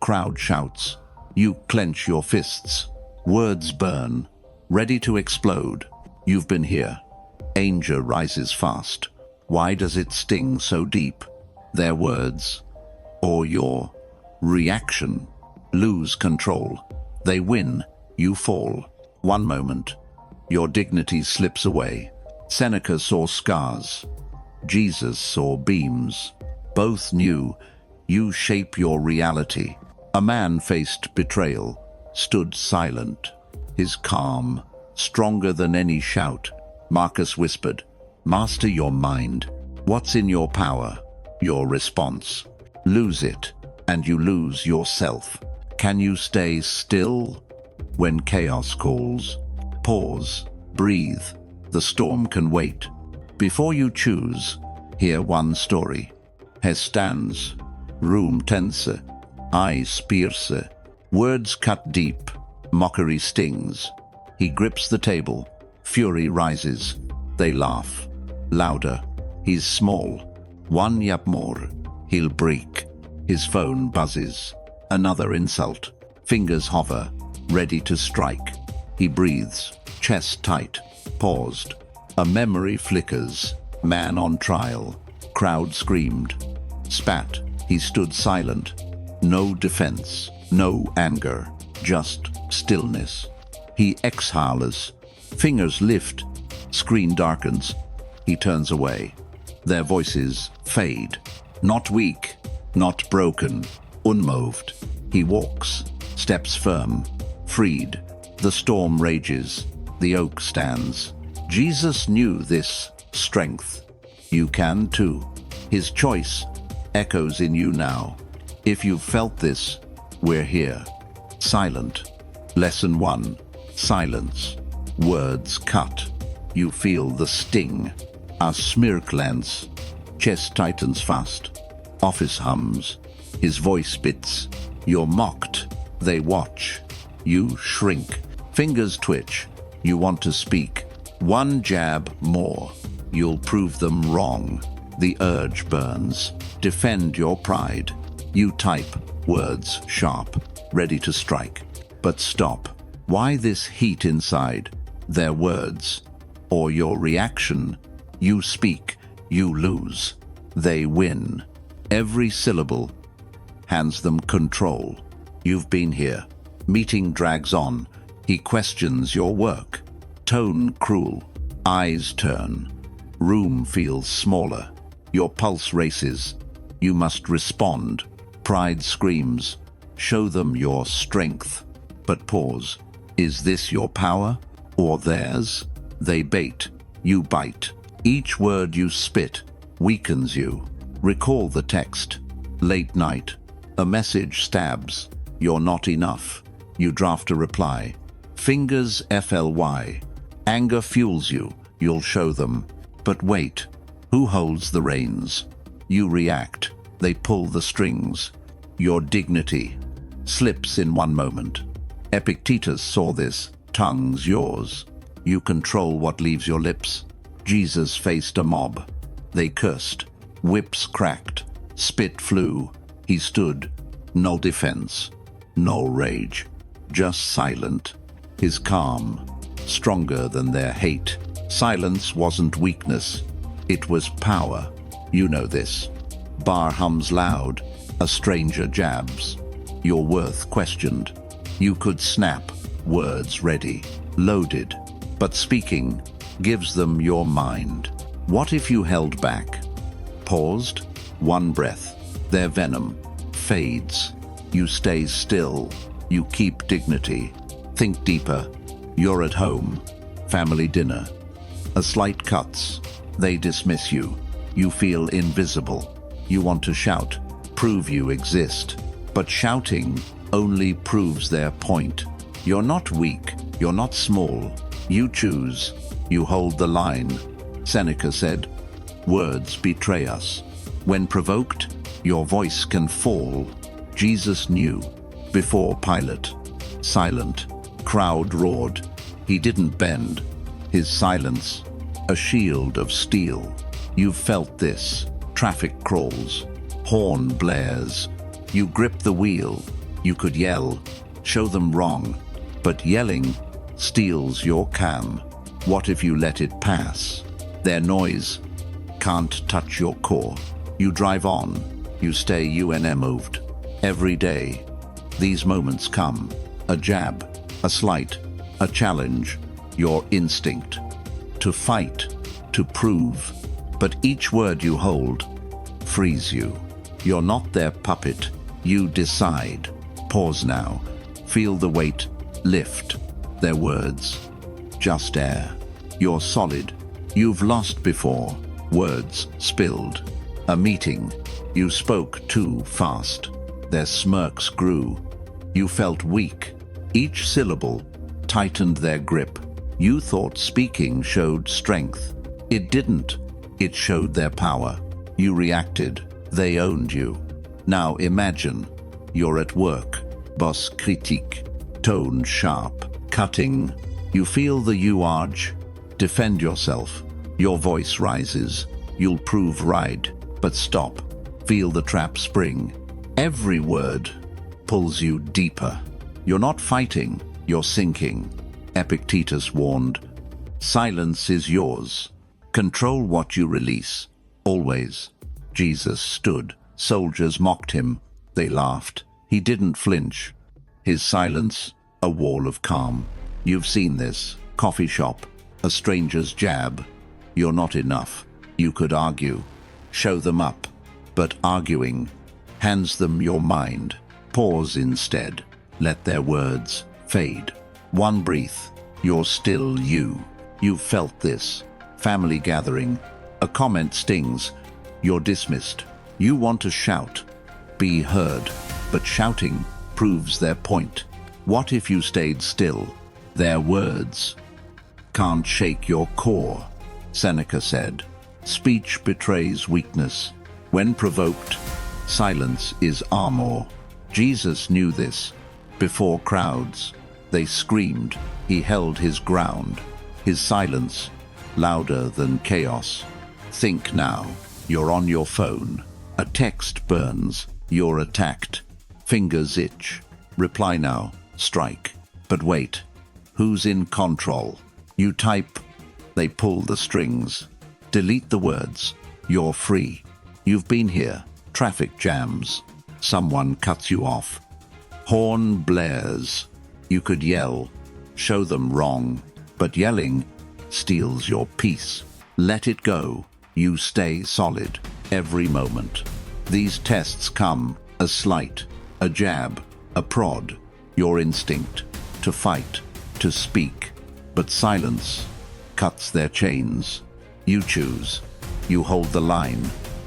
Crowd shouts. You clench your fists. Words burn, ready to explode. You've been here. Anger rises fast. Why does it sting so deep? Their words, or your reaction, lose control. They win, you fall. One moment, your dignity slips away. Seneca saw scars. Jesus saw beams. Both knew you shape your reality. A man faced betrayal, stood silent, his calm stronger than any shout. Marcus whispered, "Master your mind. What's in your power?" Your response. Lose it, and you lose yourself. Can you stay still when chaos calls? Pause, breathe. The storm can wait. Before you choose, hear one story. He stands, room tense, eyes pierce, words cut deep, mockery stings. He grips the table, fury rises. They laugh, louder. He's small. One yap more, he'll break. His phone buzzes. Another insult. Fingers hover, ready to strike. He breathes, chest tight, paused. A memory flickers. Man on trial. Crowd screamed. Spat. He stood silent. No defense, no anger, just stillness. He exhales. Fingers lift. Screen darkens. He turns away. Their voices fade. Not weak, not broken, unmoved. He walks, steps firm, freed. The storm rages. The oak stands. Jesus knew this strength. You can too. His choice echoes in you now. If you've felt this, we're here. Silent. Lesson 1. Silence. Words cut. You feel the sting. A smirk lands. Chest tightens fast. Office hums. His voice bits. You're mocked. They watch. You shrink. Fingers twitch. You want to speak. One jab more. You'll prove them wrong. The urge burns. Defend your pride. You type, words sharp, ready to strike. But stop. Why this heat inside? Their words. Or your reaction. You speak, you lose. They win. Every syllable hands them control. You've been here. Meeting drags on. He questions your work. Tone cruel. Eyes turn. Room feels smaller. Your pulse races. You must respond. Pride screams. Show them your strength. But pause. Is this your power or theirs? They bait. You bite. Each word you spit weakens you. Recall the text. Late night. A message stabs. You're not enough. You draft a reply. Fingers FLY. Anger fuels you. You'll show them. But wait. Who holds the reins? You react. They pull the strings. Your dignity slips in one moment. Epictetus saw this. Tongue's yours. You control what leaves your lips. Jesus faced a mob. They cursed. Whips cracked. Spit flew. He stood. No defense. No rage. Just silent. His calm. Stronger than their hate. Silence wasn't weakness. It was power. You know this. Bar hums loud. A stranger jabs. Your worth questioned. You could snap. Words ready. Loaded. But speaking gives them your mind. What if you held back? Paused. One breath. Their venom fades. You stay still. You keep dignity. Think deeper. You're at home. Family dinner. A slight cuts. They dismiss you. You feel invisible. You want to shout. Prove you exist. But shouting only proves their point. You're not weak. You're not small. You choose. You hold the line. Seneca said, "Words betray us. When provoked, your voice can fall." Jesus knew. Before Pilate. Silent. Crowd roared. He didn't bend. His silence, a shield of steel. You've felt this. Traffic crawls. Horn blares. You grip the wheel. You could yell, show them wrong, but yelling steals your calm. What if you let it pass? Their noise can't touch your core. You drive on, you stay moved. Every day, these moments come. A jab, a slight, a challenge, your instinct. To fight, to prove, but each word you hold frees you. You're not their puppet, you decide. Pause now, feel the weight lift. Their words, just air. You're solid, you've lost before. Words spilled. A meeting, you spoke too fast. Their smirks grew. You felt weak. Each syllable tightened their grip. You thought speaking showed strength. It didn't. It showed their power. You reacted. They owned you. Now imagine you're at work. Boss critique. Tone sharp. Cutting. You feel the urge. Defend yourself. Your voice rises. You'll prove right. But stop. Feel the trap spring. Every word pulls you deeper. You're not fighting. You're sinking. Epictetus warned. Silence is yours. Control what you release. Always. Jesus stood. Soldiers mocked him. They laughed. He didn't flinch. His silence, a wall of calm. You've seen this. Coffee shop. A stranger's jab. You're not enough. You could argue. Show them up. But arguing hands them your mind. Pause instead. Let their words fade. One breath. You're still you. You've felt this. Family gathering. A comment stings. You're dismissed. You want to shout. Be heard. But shouting proves their point. What if you stayed still? Their words can't shake your core. Seneca said, speech betrays weakness. When provoked, silence is armor. Jesus knew this. Before crowds, they screamed. He held his ground. His silence, louder than chaos. Think now. You're on your phone. A text burns. You're attacked. Fingers itch. Reply now. Strike. But wait. Who's in control? You type. They pull the strings. Delete the words. You're free. You've been here. Traffic jams. Someone cuts you off. Horn blares. You could yell. Show them wrong. But yelling steals your peace. Let it go. You stay solid every moment. These tests come. A slight, a jab, a prod. Your instinct to fight, to speak. But silence cuts their chains. You choose. You hold the line.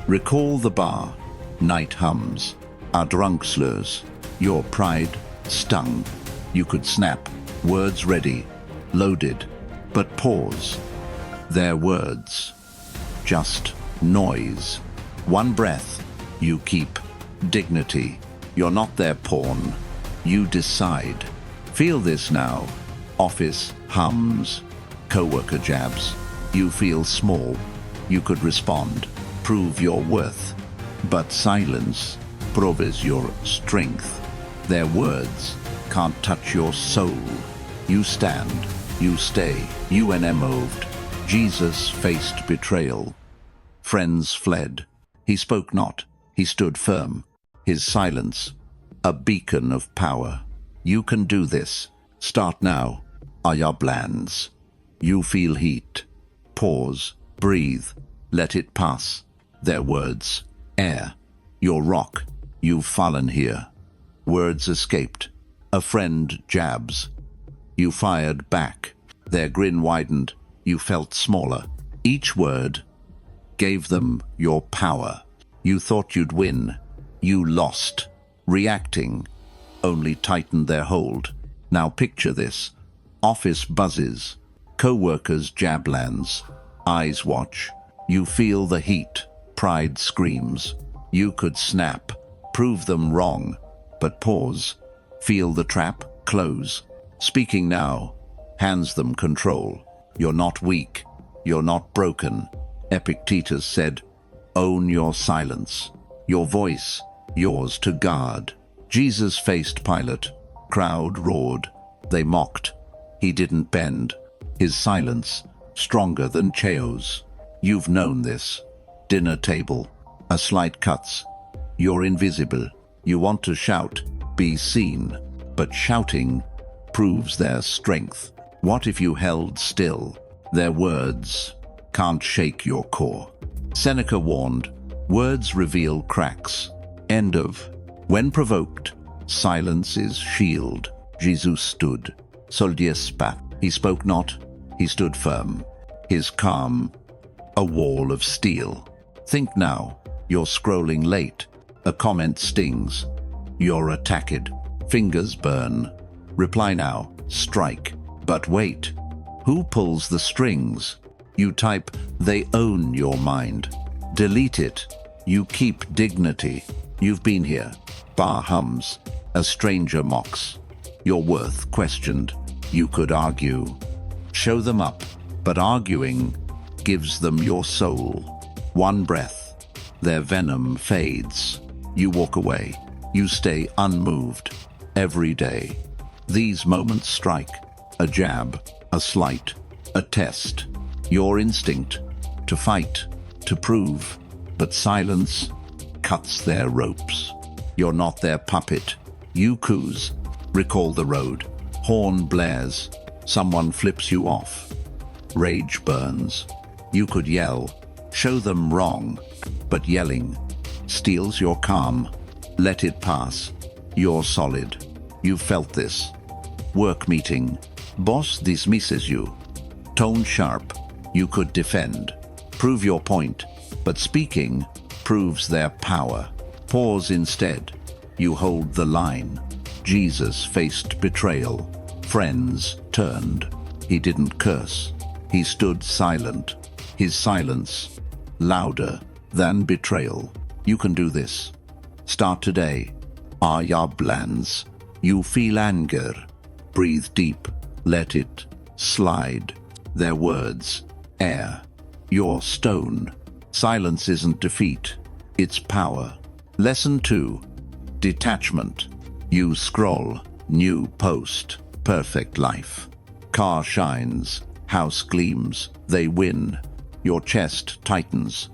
Recall the bar. Night hums. Our drunk slurs. Your pride stung. You could snap. Words ready. Loaded. But pause. Their words. Just noise. One breath. You keep. Dignity. You're not their pawn. You decide. Feel this now. Office hums. Coworker jabs. You feel small. You could respond. Prove your worth. But silence proves your strength. Their words can't touch your soul. You stand. You stay. moved. Jesus faced betrayal. Friends fled. He spoke not. He stood firm. His silence, a beacon of power. You can do this. Start now. Are your plans? You feel heat. Pause. Breathe. Let it pass. Their words. Air. Your rock. You've fallen here. Words escaped. A friend jabs. You fired back. Their grin widened. You felt smaller. Each word gave them your power. You thought you'd win. You lost. Reacting only tightened their hold. Now picture this. Office buzzes. Co-workers jablands. Eyes watch. You feel the heat. Pride screams. You could snap. Prove them wrong. But pause. Feel the trap. Close. Speaking now hands them control. You're not weak. You're not broken. Epictetus said, own your silence. Your voice, yours to guard. Jesus faced Pilate. Crowd roared. They mocked. He didn't bend. His silence, stronger than Cheo's. You've known this. Dinner table. A slight cuts. You're invisible. You want to shout, be seen. But shouting proves their strength. What if you held still? Their words can't shake your core. Seneca warned, words reveal cracks. End of. When provoked, silence is shield. Jesus stood. Sol dies spat. He spoke not. He stood firm. His calm, a wall of steel. Think now. You're scrolling late. A comment stings. You're attacked. Fingers burn. Reply now. Strike. But wait. Who pulls the strings? You type, they own your mind. Delete it. You keep dignity. You've been here. Bar hums. A stranger mocks. Your worth questioned. You could argue. Show them up. But arguing gives them your soul. One breath. Their venom fades. You walk away. You stay unmoved. Every day. These moments strike. A jab. A slight. A test. Your instinct. To fight. To prove. But silence cuts their ropes. You're not their puppet. You coos. Recall the road. Horn blares. Someone flips you off. Rage burns. You could yell. Show them wrong. But yelling steals your calm. Let it pass. You're solid. You've felt this. Work meeting. Boss dismisses you. Tone sharp. You could defend. Prove your point. But speaking proves their power. Pause instead. You hold the line. Jesus faced betrayal. Friends turned. He didn't curse. He stood silent. His silence louder than betrayal. You can do this. Start today. Ayablans. You feel anger. Breathe deep. Let it slide. Their words. Air. Your stone. Silence isn't defeat. It's power. Lesson 2. Detachment. You scroll. New post. Perfect life. Car shines. House gleams. They win. Your chest tightens.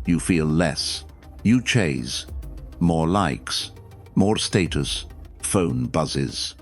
You feel less. You chase. More likes. More status. Phone buzzes.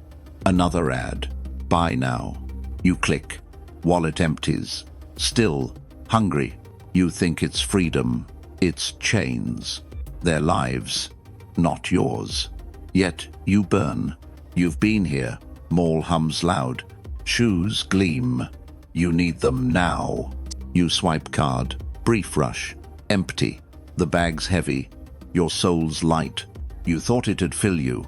Another ad. Buy now. You click. Wallet empties. Still hungry. You think it's freedom. It's chains. Their lives, not yours. Yet you burn. You've been here. Mall hums loud. Shoes gleam. You need them now. You swipe card. Brief rush. Empty. The bag's heavy. Your soul's light. You thought it'd fill you.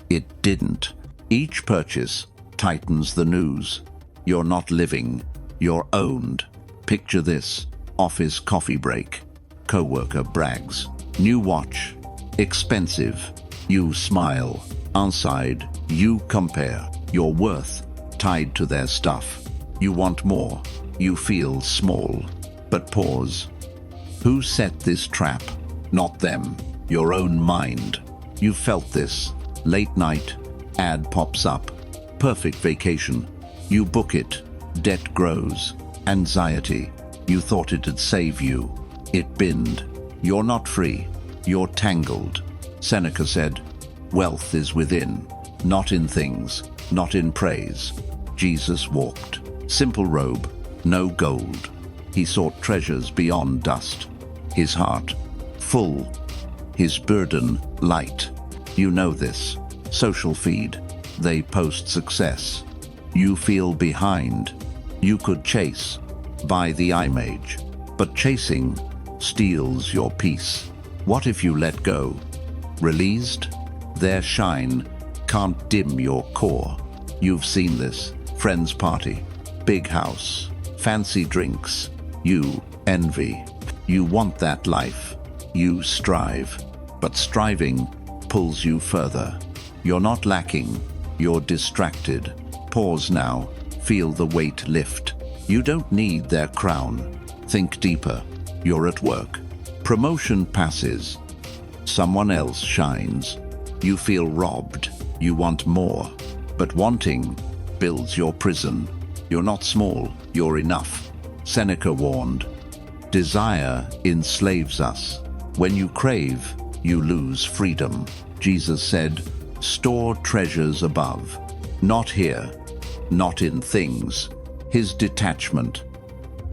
It didn't. Each purchase tightens the news. You're not living. You're owned. Picture this. Office coffee break. Coworker brags. New watch. Expensive. You smile. Outside, you compare. Your worth tied to their stuff. You want more. You feel small. But pause. Who set this trap? Not them. Your own mind. You felt this. Late night. Ad pops up. Perfect vacation. You book it. Debt grows. Anxiety. You thought it'd save you. It binned. You're not free. You're tangled. Seneca said, wealth is within, not in things, not in praise. Jesus walked. Simple robe, no gold. He sought treasures beyond dust. His heart, full. His burden, light. You know this. Social feed. They post success. You feel behind. You could chase. By the image. But chasing steals your peace. What if you let go? Released? Their shine can't dim your core. You've seen this. Friends party. Big house. Fancy drinks. You envy. You want that life. You strive. But striving pulls you further. You're not lacking. You're distracted. Pause now. Feel the weight lift. You don't need their crown. Think deeper. You're at work. Promotion passes. Someone else shines. You feel robbed. You want more. But wanting builds your prison. You're not small, you're enough. Seneca warned. Desire enslaves us. When you crave, you lose freedom. Jesus said, store treasures above. Not here, not in things. His detachment,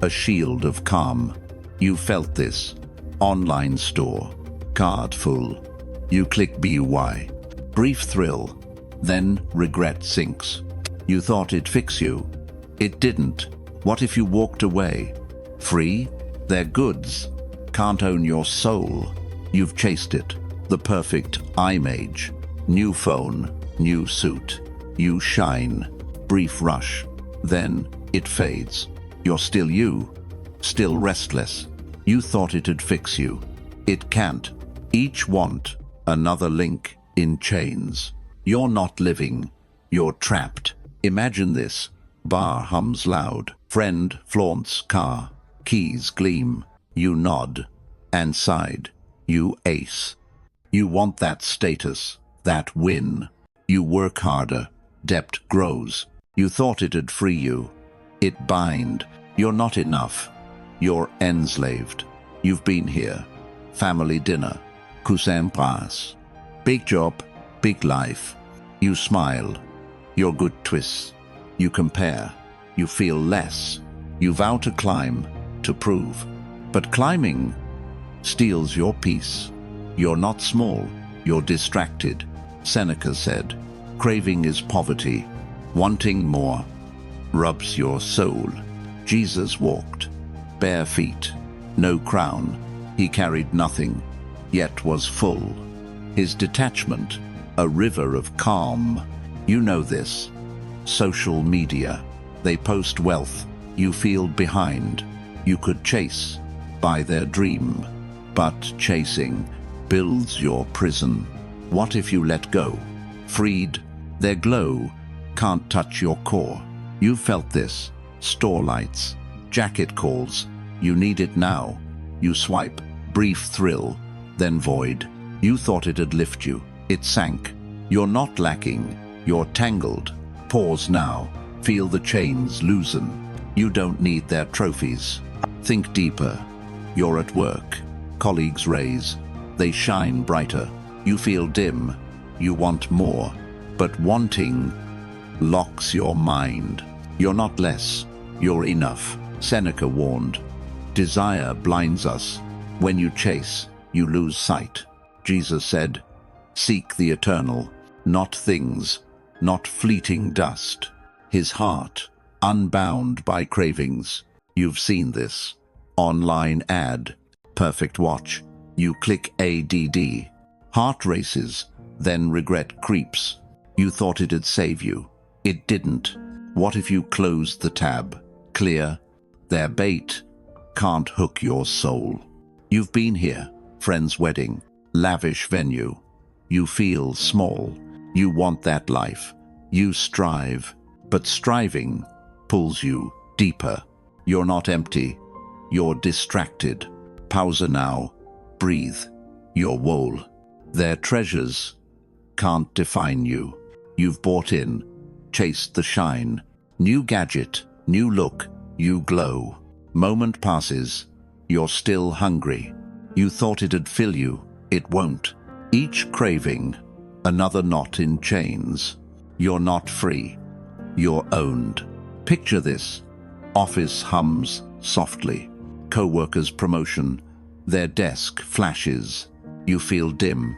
a shield of calm. You felt this. Online store, card full. You click BUY. Brief thrill, then regret sinks. You thought it'd fix you. It didn't. What if you walked away? Free? They're goods. Can't own your soul. You've chased it. The perfect image. New phone, new suit. You shine. Brief rush. Then it fades. You're still you. Still restless. You thought it'd fix you. It can't. Each want, another link in chains. You're not living. You're trapped. Imagine this. Bar hums loud. Friend flaunts car. Keys gleam. You nod. And side. You ace. You want that status, that win. You work harder. Debt grows. You thought it'd free you. It bind. You're not enough. You're enslaved. You've been here. Family dinner. Cousin pass. Big job, big life. You smile. Your good twists. You compare. You feel less. You vow to climb, to prove. But climbing steals your peace. You're not small. You're distracted. Seneca said, craving is poverty. Wanting more rubs your soul. Jesus walked, bare feet, no crown. He carried nothing, yet was full. His detachment, a river of calm. You know this. Social media. They post wealth. You feel behind. You could chase by their dream. But chasing builds your prison. What if you let go? Freed, their glow can't touch your core. You felt this. Store lights, jacket calls. You need it now. You swipe. Brief thrill, then void. You thought it'd lift you. It sank. You're not lacking. You're tangled. Pause now. Feel the chains loosen. You don't need their trophies. Think deeper. You're at work. Colleagues raise. They shine brighter. You feel dim. You want more. But wanting locks your mind. You're not less. You're enough. Seneca warned. Desire blinds us. When you chase, you lose sight. Jesus said, seek the eternal, not things, not fleeting dust. His heart, unbound by cravings. You've seen this. Online ad, perfect watch. You click ADD. Heart races, then regret creeps. You thought it'd save you. It didn't. What if you closed the tab? Clear. Their bait can't hook your soul. You've been here. Friend's wedding. Lavish venue. You feel small. You want that life. You strive. But striving pulls you deeper. You're not empty. You're distracted. Pause now. Breathe. You're whole. Their treasures can't define you. You've bought in. Chased the shine. New gadget. New look. You glow. Moment passes. You're still hungry. You thought it'd fill you. It won't. Each craving, another knot in chains. You're not free. You're owned. Picture this. Office hums softly. Co-workers' promotion. Their desk flashes. You feel dim.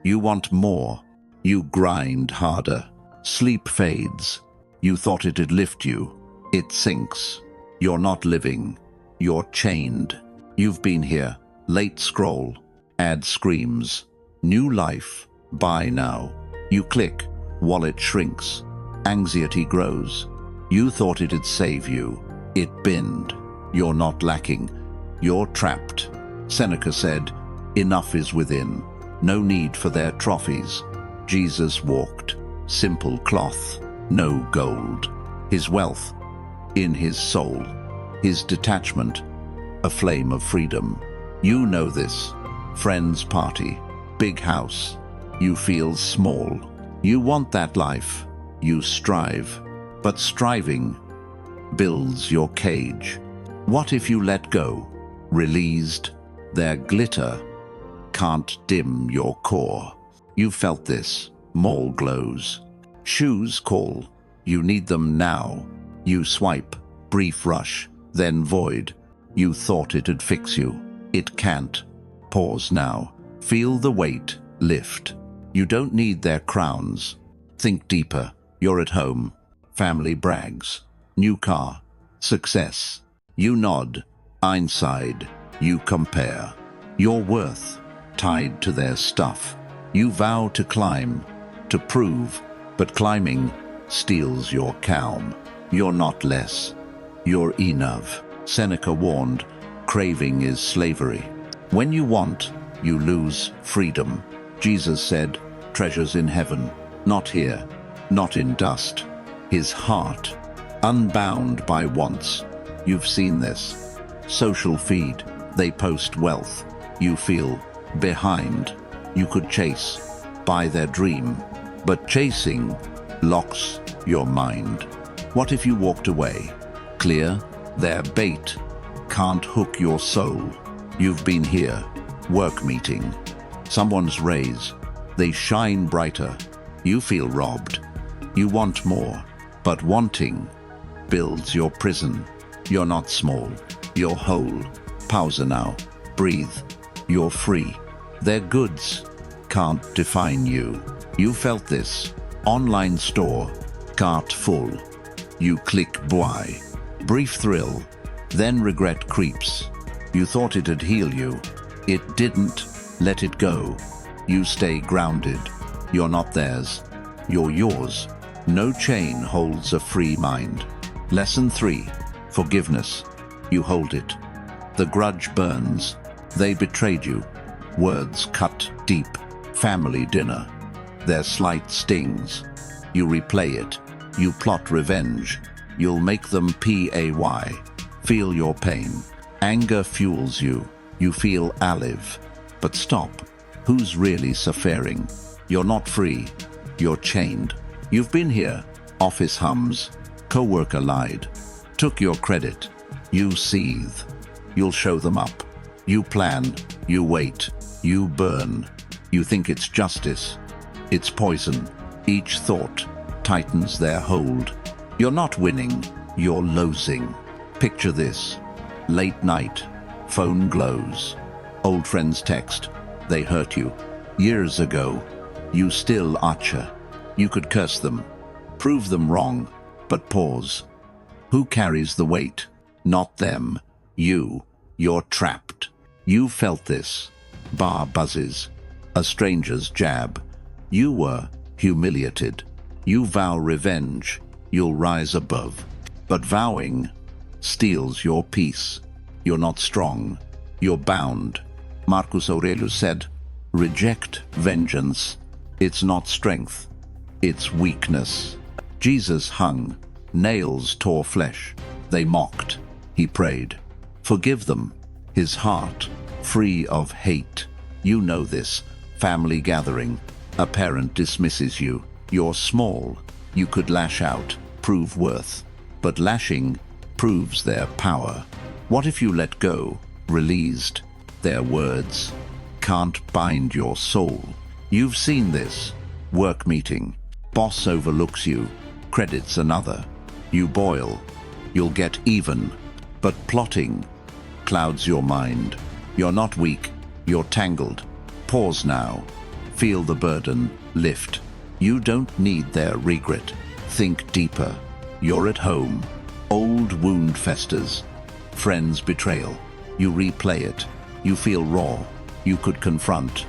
You want more. You grind harder. Sleep fades. You thought it'd lift you. It sinks. You're not living. You're chained. You've been here. Late scroll. Ad screams. New life. Buy now. You click. Wallet shrinks. Anxiety grows. You thought it'd save you. It binned. You're not lacking. You're trapped. Seneca said, enough is within. No need for their trophies. Jesus walked. Simple cloth. No gold. His wealth. In his soul. His detachment. A flame of freedom. You know this. Friends party. Big house. You feel small. You want that life. You strive. But striving builds your cage. What if you let go? Released, their glitter can't dim your core. You felt this. Mall glows. Shoes call. You need them now. You swipe. Brief rush. Then void. You thought it'd fix you. It can't. Pause now. Feel the weight lift. You don't need their crowns. Think deeper. You're at home. Family brags. New car. Success. You nod. Inside. You compare. Your worth tied to their stuff. You vow to climb, to prove, but climbing steals your calm. You're not less. You're enough. Seneca warned, craving is slavery. When you want, you lose freedom. Jesus said, treasures in heaven, not here, not in dust. His heart, unbound by wants. You've seen this. Social feed, they post wealth. You feel behind. You could chase, buy their dream, but chasing locks your mind. What if you walked away? Clear, their bait can't hook your soul. You've been here, work meeting, someone's raise, they shine brighter. You feel robbed. You want more, but wanting builds your prison. You're not small, you're whole. Pause now, breathe, you're free. Their goods can't define you. You felt this. Online store, cart full. You click buy. Brief thrill, then regret creeps. You thought it'd heal you. It didn't. Let it go. You stay grounded. You're not theirs. You're yours. No chain holds a free mind. Lesson 3. Forgiveness. You hold it. The grudge burns. They betrayed you. Words cut deep. Family dinner. Their slight stings. You replay it. You plot revenge. You'll make them pay. Feel your pain. Anger fuels you. You feel alive. But stop. Who's really suffering? You're not free. You're chained. You've been here. Office hums. Co-worker lied. Took your credit. You seethe. You'll show them up. You plan. You wait. You burn. You think it's justice. It's poison. Each thought tightens their hold. You're not winning. You're losing. Picture this. Late night. Phone glows. Old friends text. They hurt you. Years ago. You still archer. You could curse them. Prove them wrong. But pause. Who carries the weight? Not them. You. You're trapped. You felt this. Bar buzzes. A stranger's jab. You were humiliated. You vow revenge. You'll rise above. But vowing steals your peace. You're not strong. You're bound. Marcus Aurelius said, reject vengeance. It's not strength. It's weakness. Jesus hung. Nails tore flesh. They mocked. He prayed. Forgive them. His heart, free of hate. You know this. Family gathering. A parent dismisses you. You're small. You could lash out, prove worth. But lashing proves their power. What if you let go, released? Their words can't bind your soul. You've seen this. Work meeting. Boss overlooks you. Credits another. You boil. You'll get even. But plotting clouds your mind. You're not weak. You're tangled. Pause now. Feel the burden lift. You don't need their regret. Think deeper. You're at home. Old wound festers. Friends' betrayal. You replay it. You feel raw. You could confront.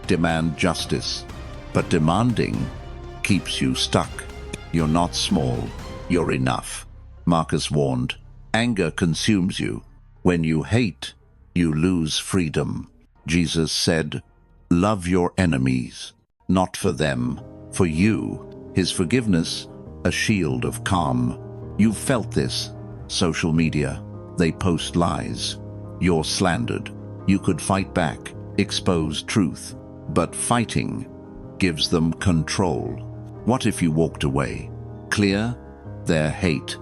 Demand justice. But demanding keeps you stuck. You're not small. You're enough. Marcus warned. Anger consumes you. When you hate, you lose freedom. Jesus said, love your enemies. Not for them, for you. His forgiveness, a shield of calm. You've felt this. Social media. They post lies. You're slandered. You could fight back, expose truth. But fighting gives them control. What if you walked away? Clear? Their hate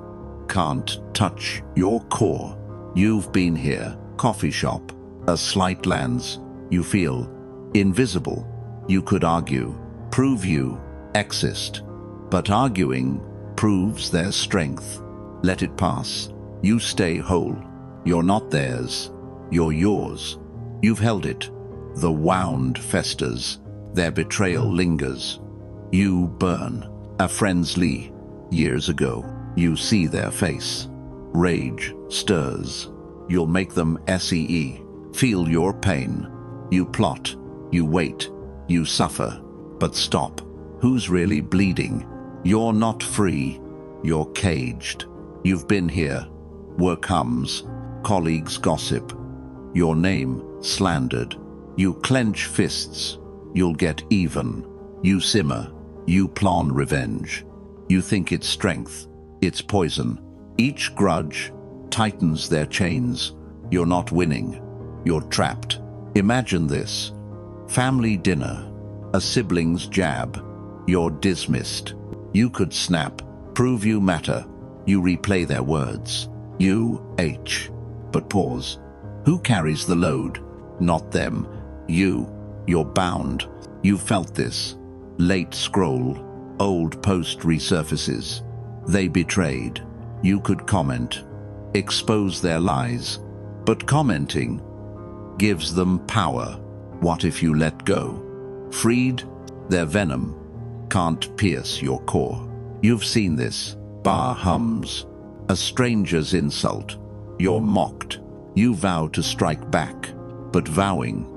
can't touch your core. You've been here, coffee shop, a slight glance, you feel invisible. You could argue, prove you exist, but arguing proves their strength. Let it pass. You stay whole. You're not theirs, you're yours. You've held it. The wound festers, their betrayal lingers. You burn. A friend's Lee, years ago. You see their face. Rage stirs. You'll make them see. Feel your pain. You plot. You wait. You suffer. But stop. Who's really bleeding? You're not free. You're caged. You've been here. Work hums. Colleagues gossip. Your name slandered. You clench fists. You'll get even. You simmer. You plan revenge. You think it's strength. It's poison. Each grudge tightens their chains. You're not winning. You're trapped. Imagine this. Family dinner. A sibling's jab. You're dismissed. You could snap. Prove you matter. You replay their words. But pause. Who carries the load? Not them. You. You're bound. You felt this. Late scroll. Old post resurfaces. They betrayed. You could comment. Expose their lies. But commenting gives them power. What if you let go? Freed, their venom can't pierce your core. You've seen this. Bar hums. A stranger's insult. You're mocked. You vow to strike back, but vowing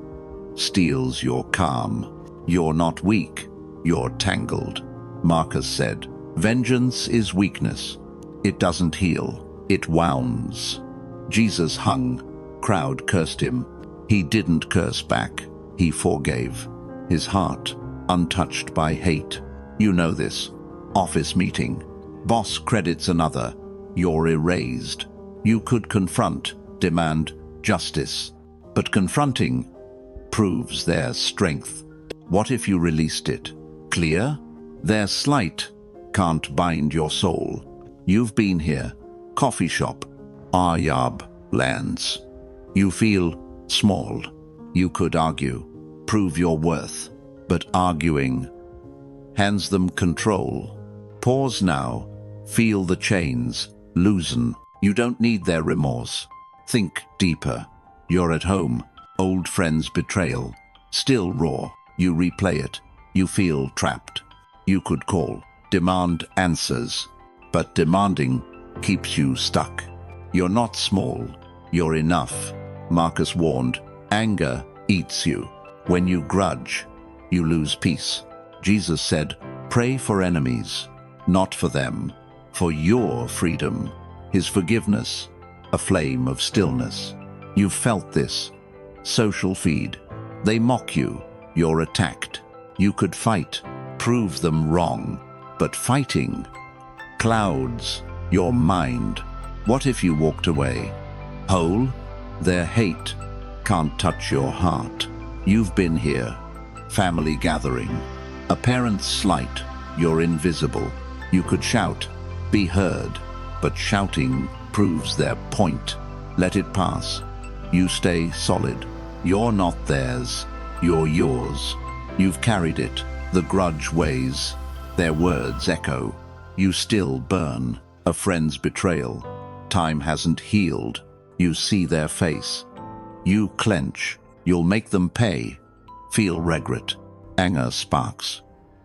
steals your calm. You're not weak. You're tangled. Marcus said, vengeance is weakness. It doesn't heal. It wounds. Jesus hung. Crowd cursed him. He didn't curse back. He forgave. His heart untouched by hate. You know this. Office meeting. Boss credits another. You're erased. You could confront, demand justice. But confronting proves their strength. What if you released it? Clear? Their slight can't bind your soul. You've been here. Coffee shop. Aryab lands. You feel small. You could argue. Prove your worth. But arguing hands them control. Pause now. Feel the chains loosen. You don't need their remorse. Think deeper. You're at home. Old friends' betrayal. Still raw. You replay it. You feel trapped. You could call. Demand answers. But demanding keeps you stuck. You're not small. You're enough. Marcus warned. Anger eats you. When you grudge, you lose peace. Jesus said, pray for enemies, not for them, for your freedom. His forgiveness, a flame of stillness. You've felt this. Social feed. They mock you. You're attacked. You could fight, prove them wrong. But fighting clouds your mind. What if you walked away? Whole? Their hate can't touch your heart. You've been here. Family gathering. A parent's slight. You're invisible. You could shout, be heard. But shouting proves their point. Let it pass. You stay solid. You're not theirs. You're yours. You've carried it. The grudge weighs. Their words echo. You still burn. A friend's betrayal. Time hasn't healed. You see their face. You clench. You'll make them pay. Feel regret. Anger sparks.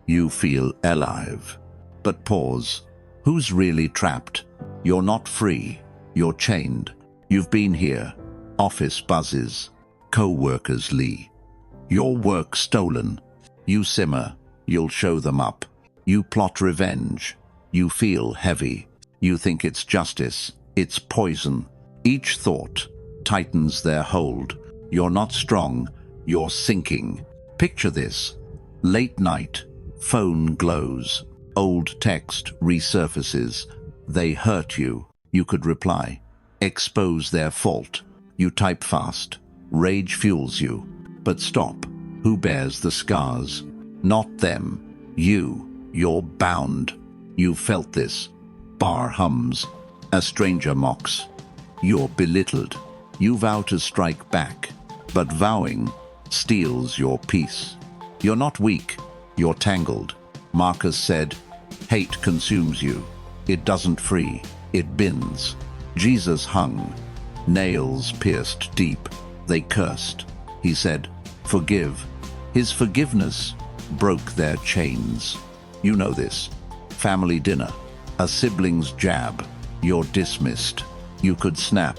You feel alive. But pause. Who's really trapped? You're not free. You're chained. You've been here. Office buzzes. Co-workers Lee. Your work stolen. You simmer. You'll show them up. You plot revenge. You feel heavy. You think it's justice. It's poison. Each thought tightens their hold. You're not strong. You're sinking. Picture this. Late night. Phone glows. Old text resurfaces. They hurt you. You could reply. Expose their fault. You type fast. Rage fuels you. But stop. Who bears the scars? Not them. You're bound. You felt this. Bar hums. A stranger mocks. You're belittled. You vow to strike back, but vowing steals your peace. You're not weak. You're tangled. Marcus said, hate consumes you. It doesn't free. It binds. Jesus hung. Nails pierced deep. They cursed. He said, forgive. His forgiveness broke their chains. You know this. Family dinner. A sibling's jab. You're dismissed. You could snap.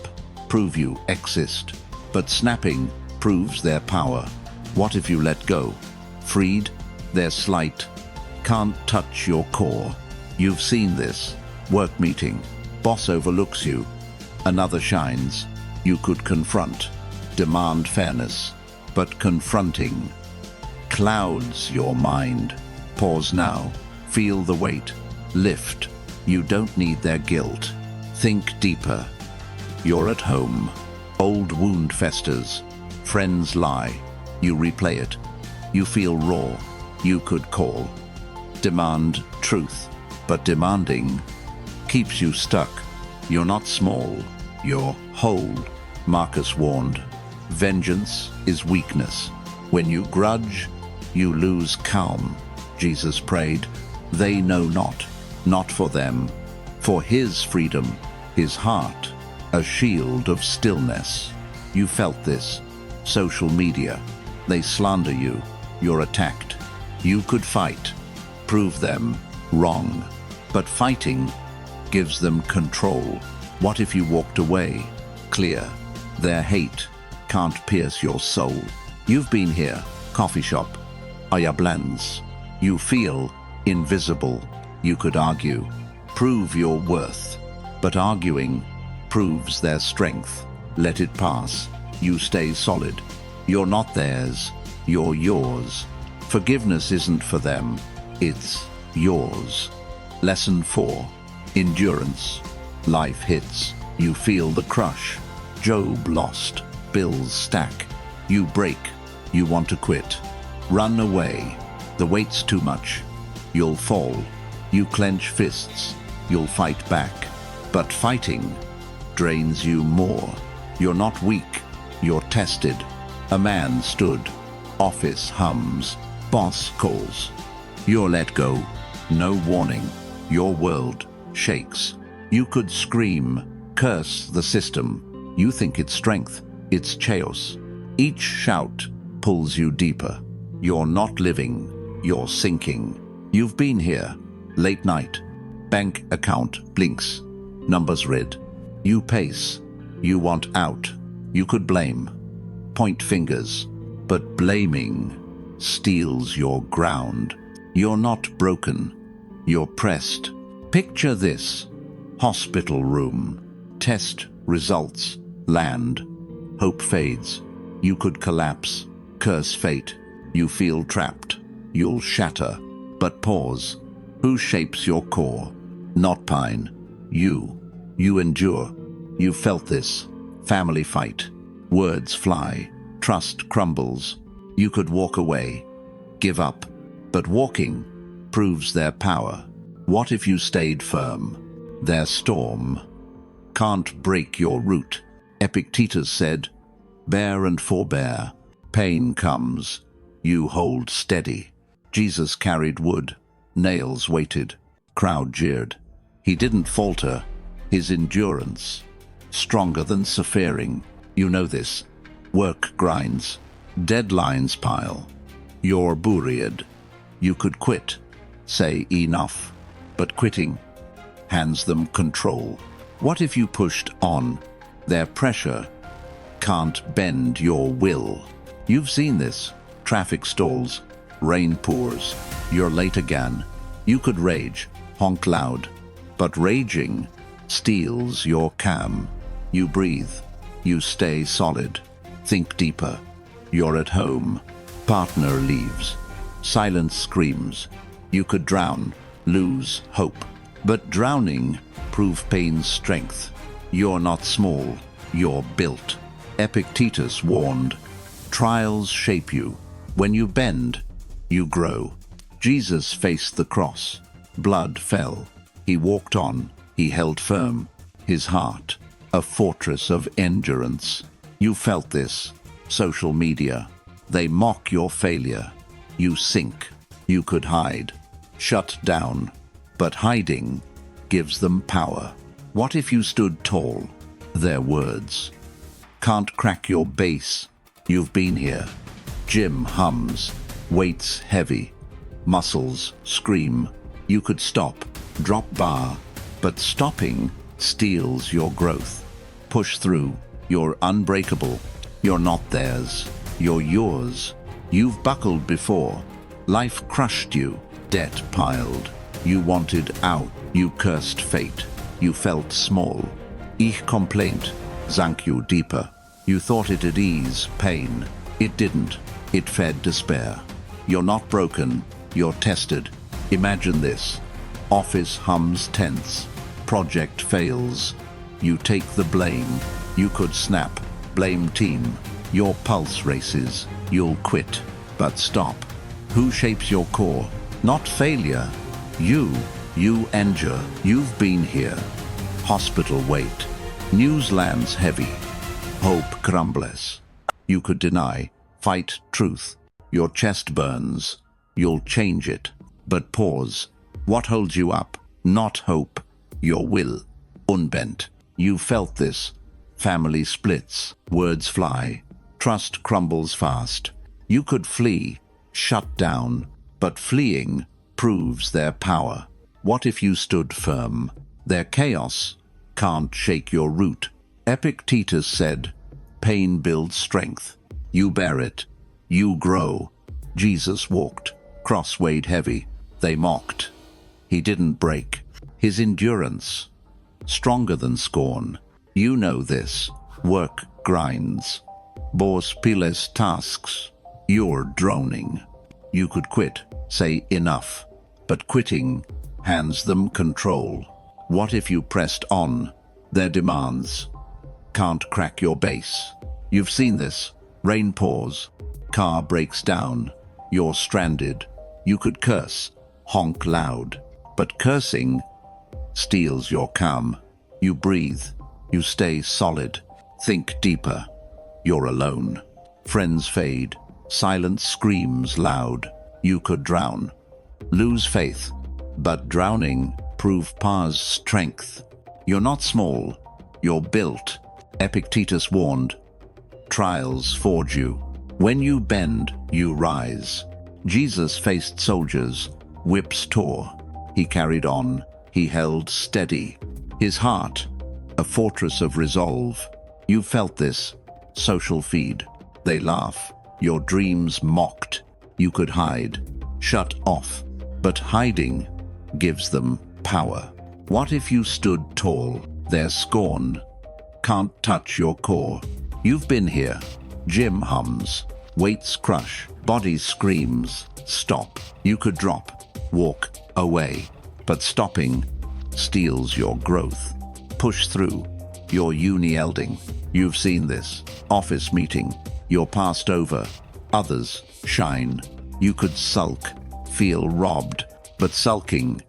Prove you exist. But snapping proves their power. What if you let go? Freed? They're slight. Can't touch your core. You've seen this. Work meeting. Boss overlooks you. Another shines. You could confront. Demand fairness. But confronting clouds your mind. Pause now. Feel the weight. Lift. You don't need their guilt. Think deeper. You're at home. Old wound festers. Friends lie. You replay it. You feel raw. You could call. Demand truth. But demanding keeps you stuck. You're not small. You're whole. Marcus warned. Vengeance is weakness. When you grudge, you lose calm. Jesus prayed. They know not. Not for them. For his freedom. His heart. A shield of stillness. You felt this. Social media. They slander you. You're attacked. You could fight. Prove them wrong. But fighting gives them control. What if you walked away? Clear. Their hate can't pierce your soul. You've been here. Coffee shop. Blends. You feel invisible. You could argue. Prove your worth. But arguing proves their strength. Let it pass. You stay solid. You're not theirs. You're yours. Forgiveness isn't for them. It's yours. Lesson 4. Endurance. Life hits. You feel the crush. Job lost. Bills stack. You break. You want to quit. Run away. The weight's too much. You'll fall. You clench fists. You'll fight back. But fighting drains you more. You're not weak. You're tested. A man stood. Office hums. Boss calls. You're let go. No warning. Your world shakes. You could scream, curse the system. You think it's strength. It's chaos. Each shout pulls you deeper. You're not living. You're sinking. You've been here. Late night. Bank account blinks. Numbers read. You pace. You want out. You could blame. Point fingers. But blaming steals your ground. You're not broken. You're pressed. Picture this. Hospital room. Test results. Land. Hope fades. You could collapse. Curse fate. You feel trapped. You'll shatter. But pause. Who shapes your core? Not pine. You. You endure. You felt this. Family fight. Words fly. Trust crumbles. You could walk away. Give up. But walking proves their power. What if you stayed firm? Their storm can't break your root. Epictetus said, bear and forbear. Pain comes. You hold steady. Jesus carried wood. Nails waited. Crowd jeered. He didn't falter. His endurance stronger than suffering. You know this. Work grinds. Deadlines pile. You're buried. You could quit. Say enough. But quitting hands them control. What if you pushed on? Their pressure can't bend your will. You've seen this. Traffic stalls. Rain pours. You're late again. You could rage. Honk loud. But raging steals your calm. You breathe. You stay solid. Think deeper. You're at home. Partner leaves. Silence screams. You could drown. Lose hope. But drowning prove pain's strength. You're not small. You're built. Epictetus warned. Trials shape you. When you bend, you grow. Jesus faced the cross. Blood fell. He walked on. He held firm. His heart, a fortress of endurance. You felt this. Social media. They mock your failure. You sink. You could hide. Shut down. But hiding gives them power. What if you stood tall? Their words. Can't crack your base. You've been here. Gym hums. Weights heavy. Muscles scream. You could stop. Drop bar. But stopping steals your growth. Push through. You're unbreakable. You're not theirs. You're yours. You've buckled before. Life crushed you. Debt piled. You wanted out. You cursed fate. You felt small. Ich complaint sank you deeper. You thought it'd ease pain. It didn't. It fed despair. You're not broken. You're tested. Imagine this. Office hums tense. Project fails. You take the blame. You could snap. Blame team. Your pulse races. You'll quit. But stop. Who shapes your core? Not failure. You endure. You've been here. Hospital wait. News lands heavy. Hope crumbles. You could deny. Fight truth. Your chest burns. You'll change it. But pause. What holds you up? Not hope. Your will. Unbent. You felt this. Family splits. Words fly. Trust crumbles fast. You could flee. Shut down. But fleeing proves their power. What if you stood firm? Their chaos can't shake your root. Epictetus said, pain builds strength. You bear it. You grow. Jesus walked. Cross weighed heavy. They mocked. He didn't break. His endurance, stronger than scorn. You know this. Work grinds. Bors piles tasks. You're droning. You could quit. Say enough. But quitting hands them control. What if you pressed on? Their demands can't crack your base. You've seen this. Rain pours. Car breaks down. You're stranded. You could curse. Honk loud. But cursing steals your calm. You breathe. You stay solid. Think deeper. You're alone. Friends fade. Silence screams loud. You could drown. Lose faith. But drowning prove Pa's strength. You're not small. You're built. Epictetus warned. Trials forge you. When you bend, you rise. Jesus faced soldiers. Whips tore. He carried on. He held steady. His heart, a fortress of resolve. You felt this. Social feed. They laugh. Your dreams mocked. You could hide. Shut off. But hiding gives them power. What if you stood tall? Their scorn can't touch your core. You've been here. Gym hums. Weights crush. Body screams. Stop. You could drop. Walk away. But stopping steals your growth. Push through. You're uni-elding. You've seen this. Office meeting. You're passed over. Others shine. You could sulk. Feel robbed. But sulking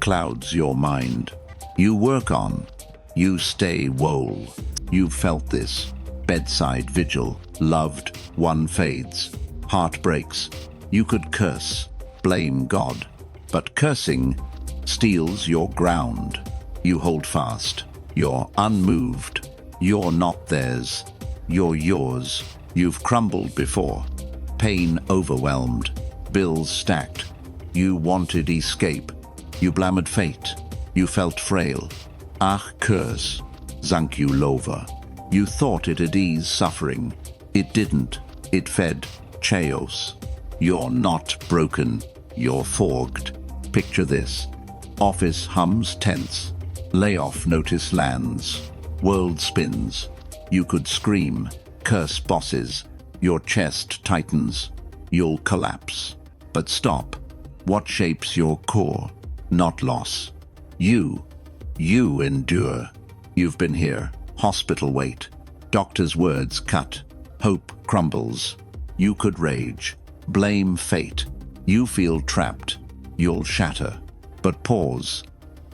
clouds your mind. You work on. You stay whole. You felt this. Bedside vigil. Loved. One fades. Heart breaks. You could curse. Blame God. But cursing steals your ground. You hold fast. You're unmoved. You're not theirs. You're yours. You've crumbled before. Pain overwhelmed. Bills stacked. You wanted escape. You blamed fate. You felt frail. Ach curse. Sank you lower. You thought it'd ease suffering. It didn't. It fed chaos. You're not broken. You're fogged. Picture this. Office hums tense. Layoff notice lands. World spins. You could scream. Curse bosses. Your chest tightens. You'll collapse. But stop. What shapes your core? Not loss. You endure. You've been here. Hospital wait. Doctor's words cut. Hope crumbles. You could rage. Blame fate. You feel trapped. You'll shatter. But pause.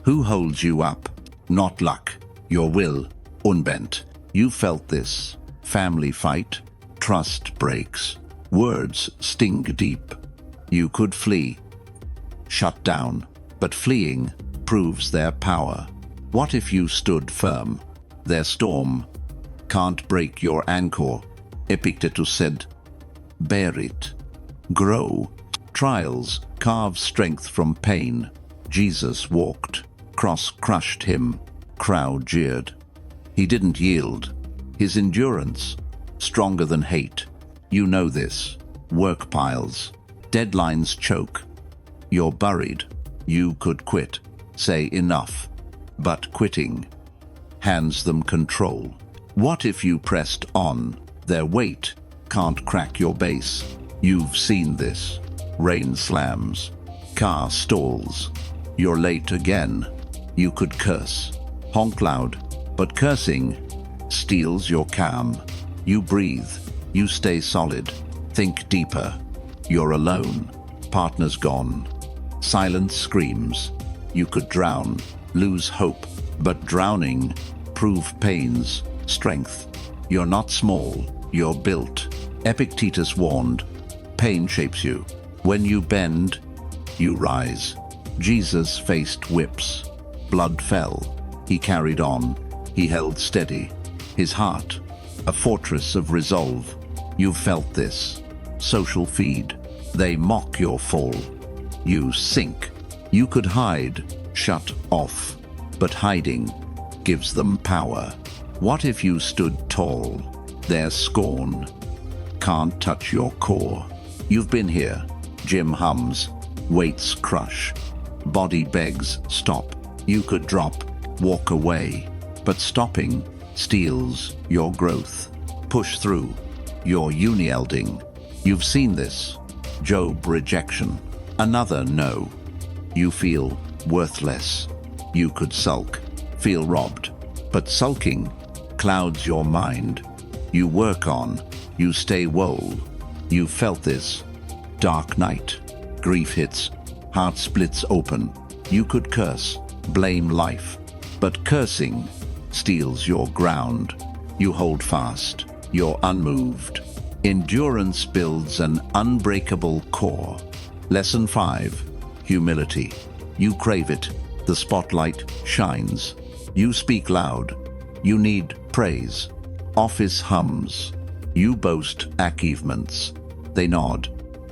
Who holds you up? Not luck. Your will. Unbent. You felt this. Family fight. Trust breaks. Words sting deep. You could flee. Shut down. But fleeing proves their power. What if you stood firm? Their storm can't break your anchor. Epictetus said, bear it. Grow. Trials carve strength from pain. Jesus walked. Cross crushed him. Crowd jeered. He didn't yield. His endurance, stronger than hate. You know this. Work piles. Deadlines choke. You're buried. You could quit. Say enough. But quitting hands them control. What if you pressed on? Their weight can't crack your base. You've seen this. Rain slams. Car stalls. You're late again. You could curse. Honk loud. But cursing steals your calm. You breathe. You stay solid. Think deeper. You're alone. Partner's gone. Silence screams. You could drown. Lose hope. But drowning prove pain's strength. You're not small. You're built. Epictetus warned. Pain shapes you. When you bend, you rise. Jesus faced whips. Blood fell. He carried on. He held steady. His heart, a fortress of resolve. You've felt this. Social feed. They mock your fall. You sink. You could hide, shut off. But hiding gives them power. What if you stood tall? Their scorn can't touch your core. You've been here. Gym hums. Weights crush. Body begs, stop. You could drop, walk away. But stopping steals your growth. Push through. You're unielding. You've seen this. Job rejection. Another no. You feel worthless. You could sulk, feel robbed. But sulking clouds your mind. You work on. You stay whole. You felt this. Dark night. Grief hits. Heart splits open. You could curse, blame life. But cursing steals your ground. You hold fast. You're unmoved. Endurance builds an unbreakable core. Lesson 5. Humility. You crave it. The spotlight shines. You speak loud. You need praise. Office hums. You boast achievements. They nod.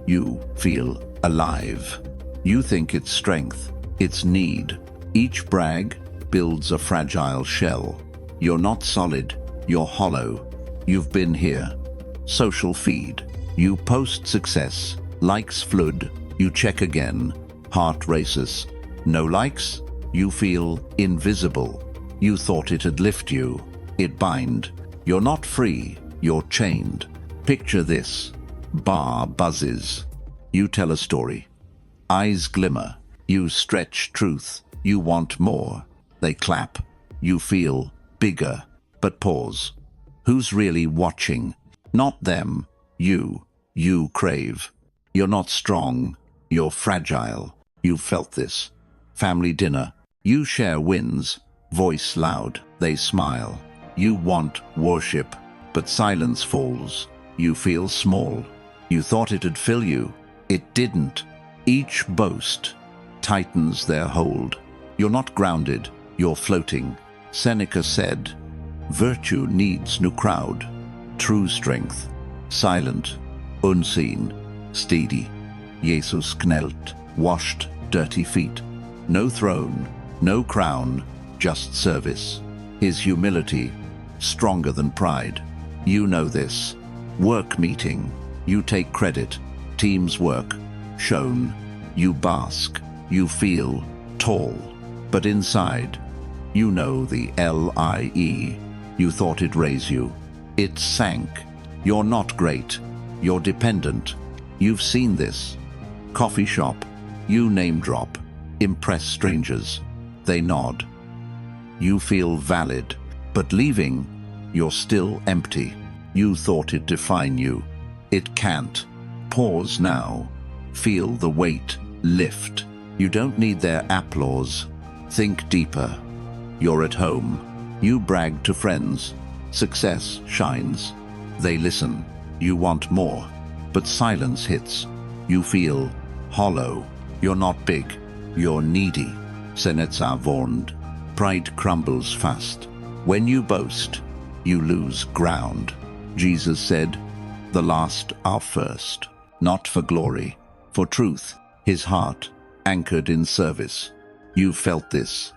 You feel alive. You think it's strength. It's need. Each brag builds a fragile shell. You're not solid. You're hollow. You've been here. Social feed. You post success. Likes flood. You check again. Heart races. No likes? You feel invisible. You thought it'd lift you. It bind. You're not free. You're chained. Picture this. Bar buzzes. You tell a story. Eyes glimmer. You stretch truth. You want more. They clap. You feel bigger. But pause. Who's really watching? Not them. You. You crave. You're not strong. You're fragile. You felt this. Family dinner. You share wins. Voice loud. They smile. You want worship. But silence falls. You feel small. You thought it'd fill you. It didn't. Each boast tightens their hold. You're not grounded. You're floating. Seneca said, virtue needs no crowd. True strength. Silent. Unseen. Steady. Jesus knelt. Washed dirty feet. No throne. No crown. Just service. His humility. Stronger than pride. You know this. Work meeting. You take credit. Team's work. Shown. You bask. You feel tall. But inside, you know the LIE. You thought it'd raise you. It sank. You're not great. You're dependent. You've seen this. Coffee shop. You name drop. Impress strangers. They nod. You feel valid. But leaving, you're still empty. You thought it'd define you. It can't. Pause now. Feel the weight lift. You don't need their applause. Think deeper. You're at home. You brag to friends. Success shines. They listen. You want more. But silence hits. You feel hollow. You're not big. You're needy. Seneca warned. Pride crumbles fast. When you boast, you lose ground. Jesus said, "The last are first." Not for glory, for truth, his heart anchored in service. You felt this.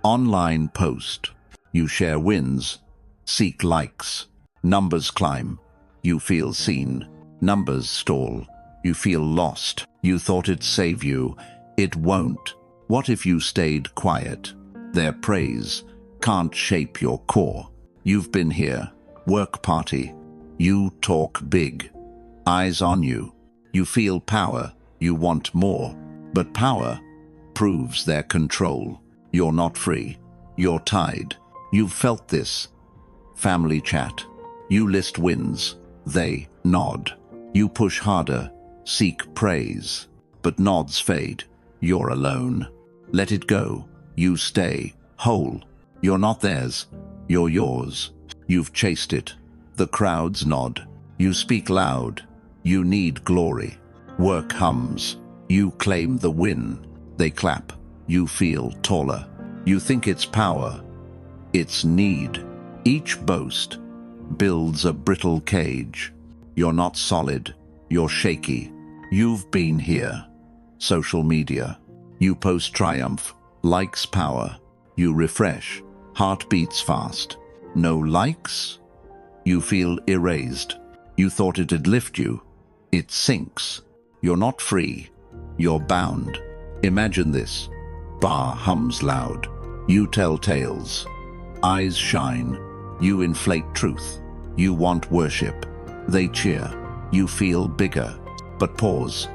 Online post. You share wins. Seek likes. Numbers climb. You feel seen. Numbers stall. You feel lost. You thought it'd save you. It won't. What if you stayed quiet? Their praise can't shape your core. You've been here. Work party. You talk big. Eyes on you. You feel power. You want more. But power proves their control. You're not free. You're tied. You've felt this. Family chat. You list wins. They nod. You push harder. Seek praise. But nods fade. You're alone. Let it go. You stay whole. You're not theirs. You're yours. You've chased it. The crowds nod. You speak loud. You need glory. Work hums. You claim the win. They clap. You feel taller. You think it's power. It's need. Each boast builds a brittle cage. You're not solid. You're shaky. You've been here. Social media. You post triumph. Likes power. You refresh. Heart beats fast. No likes? You feel erased. You thought it'd lift you. It sinks. You're not free. You're bound. Imagine this. Bar hums loud. You tell tales. Eyes shine. You inflate truth. You want worship. They cheer. You feel bigger. But pause.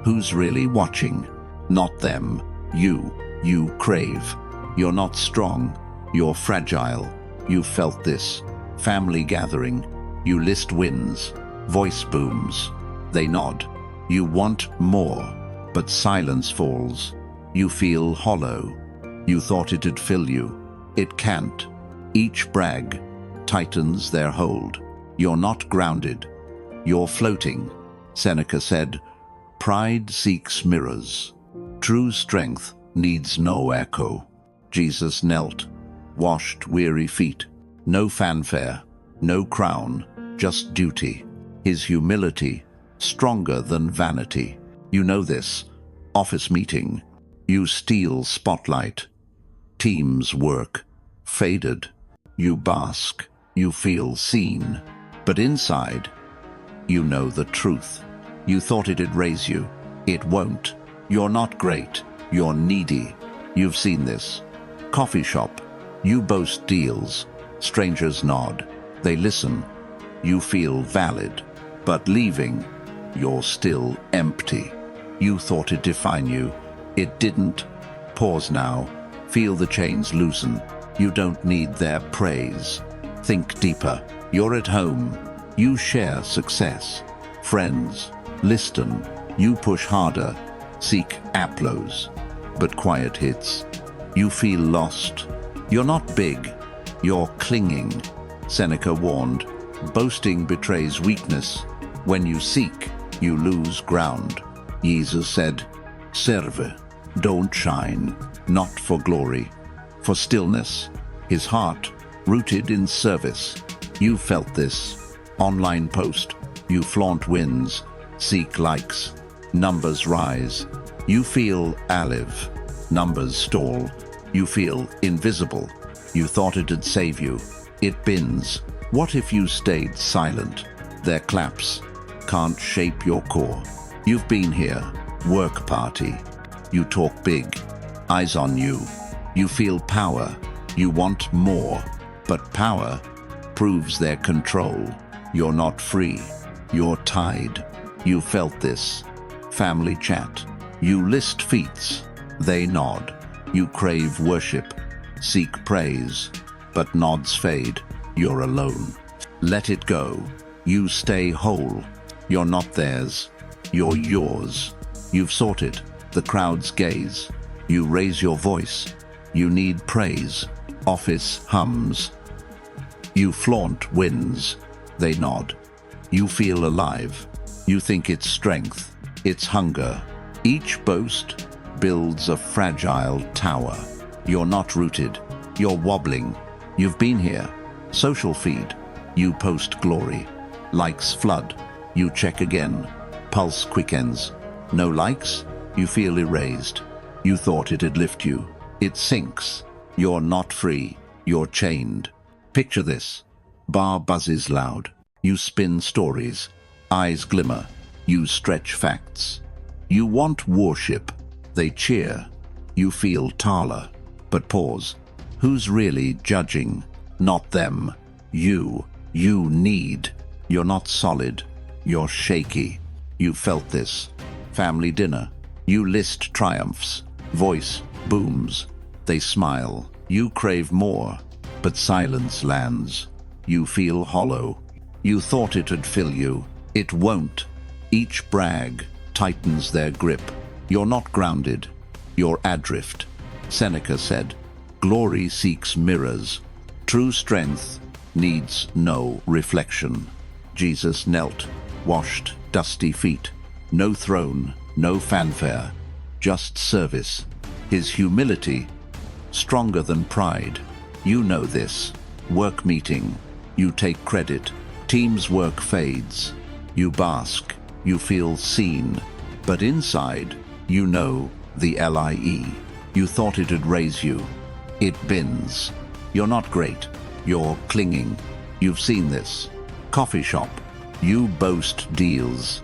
Who's really watching? Not them. You. You crave. You're not strong. You're fragile. You felt this. Family gathering. You list wins. Voice booms. They nod. You want more. But silence falls. You feel hollow. You thought it'd fill you. It can't. Each brag tightens their hold. You're not grounded. You're floating. Seneca said, "Pride seeks mirrors. True strength needs no echo." Jesus knelt, washed weary feet. No fanfare, no crown, just duty. His humility, stronger than vanity. You know this. Office meeting. You steal spotlight. Teams work. Faded. You bask. You feel seen. But inside, you know the truth. You thought it'd raise you. It won't. You're not great. You're needy. You've seen this. Coffee shop. You boast deals. Strangers nod. They listen. You feel valid. But leaving, you're still empty. You thought it'd define you. It didn't. Pause now. Feel the chains loosen. You don't need their praise. Think deeper. You're at home. You share success. Friends, listen. You push harder. Seek applause. But quiet hits. You feel lost. You're not big. You're clinging. Seneca warned, boasting betrays weakness. When you seek, you lose ground. Jesus said, "Serve, don't shine, not for glory, for stillness." His heart, rooted in service. You felt this. Online post. You flaunt wins. Seek likes. Numbers rise. You feel alive. Numbers stall. You feel invisible. You thought it'd save you. It bends. What if you stayed silent? Their claps can't shape your core. You've been here. Work party. You talk big. Eyes on you. You feel power. You want more. But power proves their control. You're not free. You're tied. You felt this. Family chat. You list feats. They nod. You crave worship. Seek praise. But nods fade. You're alone. Let it go. You stay whole. You're not theirs. You're yours. You've sought it, the crowd's gaze. You raise your voice. You need praise. Office hums. You flaunt wins. They nod. You feel alive. You think it's strength. It's hunger. Each boast builds a fragile tower. You're not rooted. You're wobbling. You've been here. Social feed. You post glory. Likes flood. You check again. Pulse quickens. No likes? You feel erased. You thought it'd lift you. It sinks. You're not free. You're chained. Picture this. Bar buzzes loud. You spin stories. Eyes glimmer. You stretch facts. You want worship. They cheer. You feel taller. But pause. Who's really judging? Not them. You. You need. You're not solid. You're shaky. You felt this. Family dinner. You list triumphs. Voice booms. They smile. You crave more. But silence lands. You feel hollow. You thought it'd fill you. It won't. Each brag tightens their grip. You're not grounded. You're adrift. Seneca said, "Glory seeks mirrors. True strength needs no reflection." Jesus knelt, washed dusty feet. No throne, no fanfare, just service. His humility, stronger than pride. You know this. Work meeting. You take credit. Team's work fades. You bask. You feel seen. But inside, you know the LIE. You thought it'd raise you. It bends. You're not great. You're clinging. You've seen this. Coffee shop. You boast deals.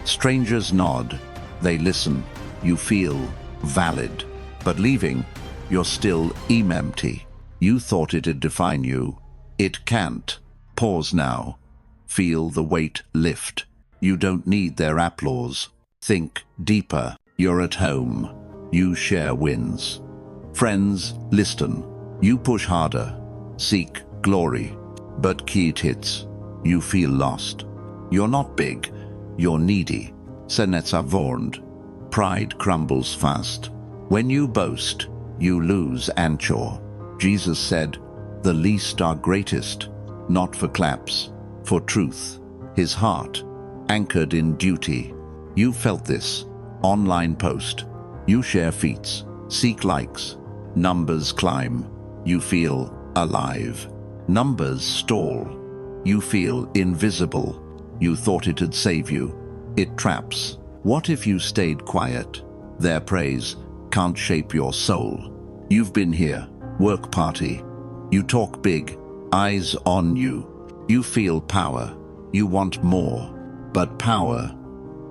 Strangers nod. They listen. You feel valid. But leaving, you're still empty. You thought it'd define you. It can't. Pause now. Feel the weight lift. You don't need their applause. Think deeper. You're at home. You share wins. Friends, listen. You push harder. Seek glory. But key it hits. You feel lost. You're not big. You're needy. Seneca warned. Pride crumbles fast. When you boast, you lose anchor. Jesus said, "The least are greatest," not for claps, for truth. His heart, anchored in duty. You felt this. Online post. You share feats, seek likes. Numbers climb. You feel alive. Numbers stall. You feel invisible. You thought it'd save you. It traps. What if you stayed quiet? Their praise can't shape your soul. You've been here. Work party. You talk big. Eyes on you. You feel power. You want more. But power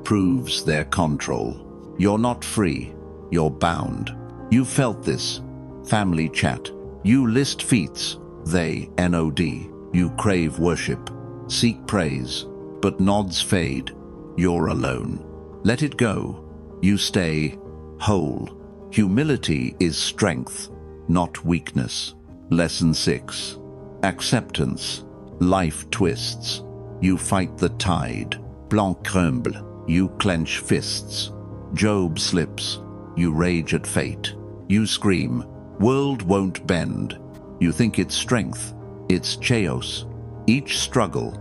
proves their control. You're not free. You're bound. You felt this. Family chat. You list feats. They NOD. You crave worship. Seek praise. But nods fade. You're alone. Let it go. You stay whole. Humility is strength, not weakness. Lesson 6. Acceptance. Life twists. You fight the tide. Blanc crumble. You clench fists. Job slips. You rage at fate. You scream. World won't bend. You think it's strength. It's chaos. Each struggle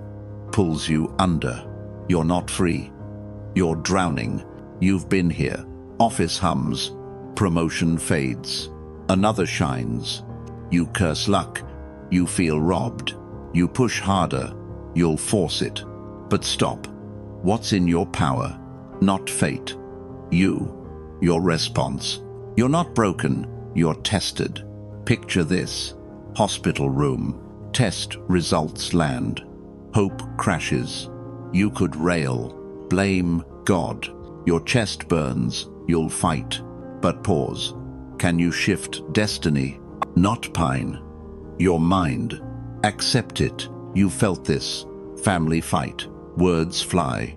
pulls you under. You're not free. You're drowning. You've been here. Office hums. Promotion fades. Another shines. You curse luck. You feel robbed. You push harder. You'll force it. But stop. What's in your power? Not fate. You. Your response. You're not broken. You're tested. Picture this. Hospital room. Test results land. Hope crashes. You could rail. Blame God. Your chest burns. You'll fight. But pause. Can you shift destiny? Not pine. Your mind. Accept it. You felt this. Family fight. Words fly.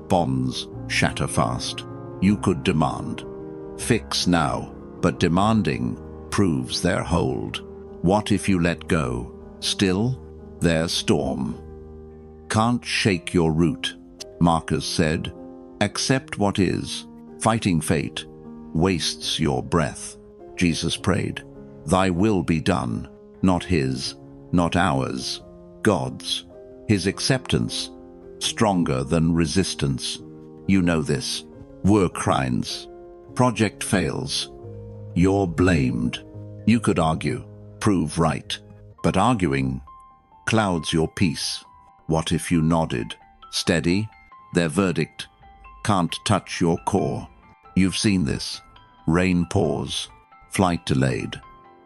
Bonds shatter fast. You could demand. Fix now. But demanding proves their hold. What if you let go? Still, their storm. Can't shake your root. Marcus said, accept what is. Fighting fate wastes your breath. Jesus prayed, "Thy will be done, not his, not ours, God's." His acceptance, stronger than resistance. You know this. War crimes. Project fails. You're blamed. You could argue, prove right, but arguing clouds your peace. What if you nodded? Steady, their verdict can't touch your core. You've seen this. Rain pours, flight delayed,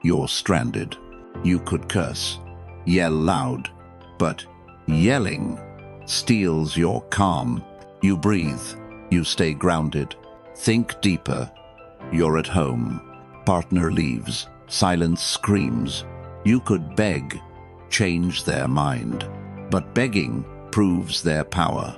you're stranded. You could curse, yell loud, but yelling steals your calm. You breathe, you stay grounded. Think deeper, you're at home. Partner leaves, silence screams. You could beg, change their mind, but begging proves their power.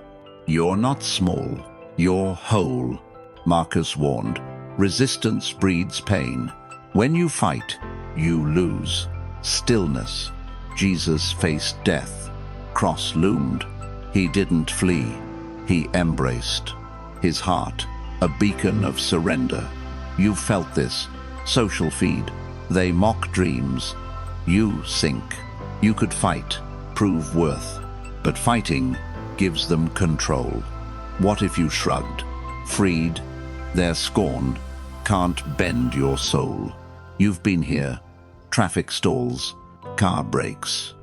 You're not small, you're whole. Marcus warned, resistance breeds pain. When you fight, you lose. Stillness. Jesus faced death. Cross loomed. He didn't flee, he embraced. His heart, a beacon of surrender. You felt this. Social feed. They mock dreams. You sink. You could fight, prove worth, but fighting gives them control. What if you shrugged, freed? Their scorn can't bend your soul. You've been here. Traffic stalls, car brakes.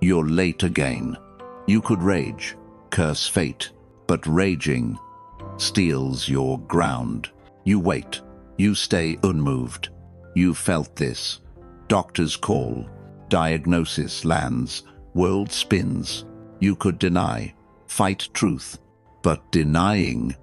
You're late again. You could rage, curse fate, but raging steals your ground. You wait. You stay unmoved. You felt this. Doctors call. Diagnosis lands. World spins. You could deny, fight truth, but denying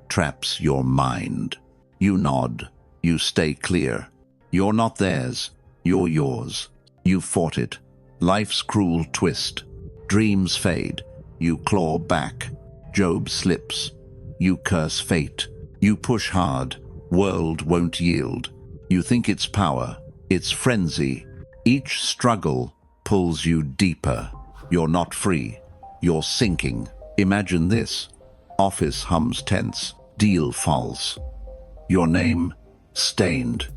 traps your mind. You nod. You stay clear. You're not theirs. You're yours. You fought it. Life's cruel twist. Dreams fade. You claw back. Job slips. You curse fate. You push hard. World won't yield. You think it's power. It's frenzy. Each struggle pulls you deeper. You're not free. You're sinking. Imagine this. Office hums tense. Deal falls. Your name stained.